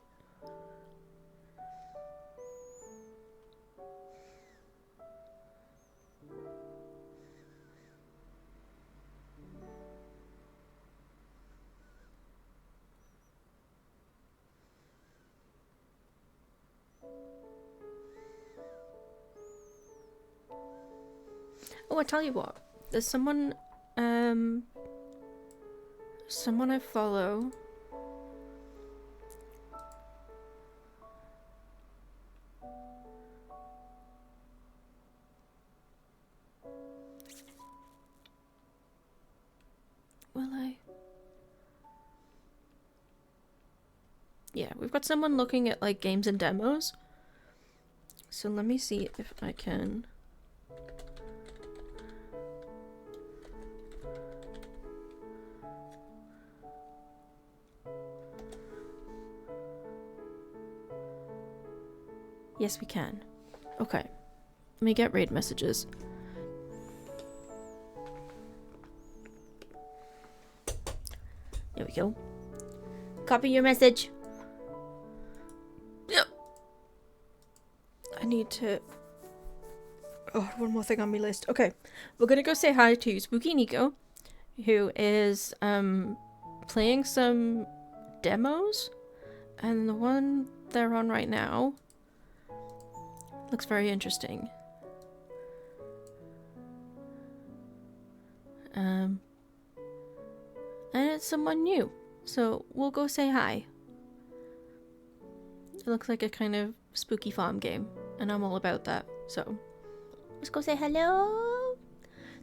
Oh, I tell you what. There's someone I follow. Yeah, we've got someone looking at like games and demos. So let me see if I can. Yes, we can. Okay. Let me get raid messages. There we go. Copy your message. Yep. I need to... Oh, one more thing on my list. Okay. We're gonna go say hi to Spooky Nico, who is playing some demos. And the one they're on right now looks very interesting. And it's someone new. So we'll go say hi. It looks like a kind of spooky farm game, and I'm all about that. So let's go say hello.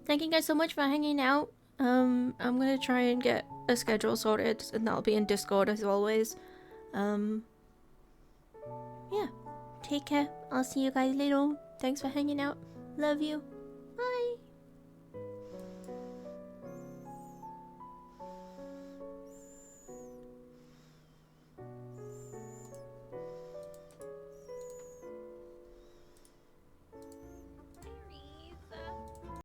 Thank you guys so much for hanging out. I'm gonna try and get a schedule sorted, and that'll be in Discord as always. Yeah. Take care. I'll see you guys later. Thanks for hanging out. Love you.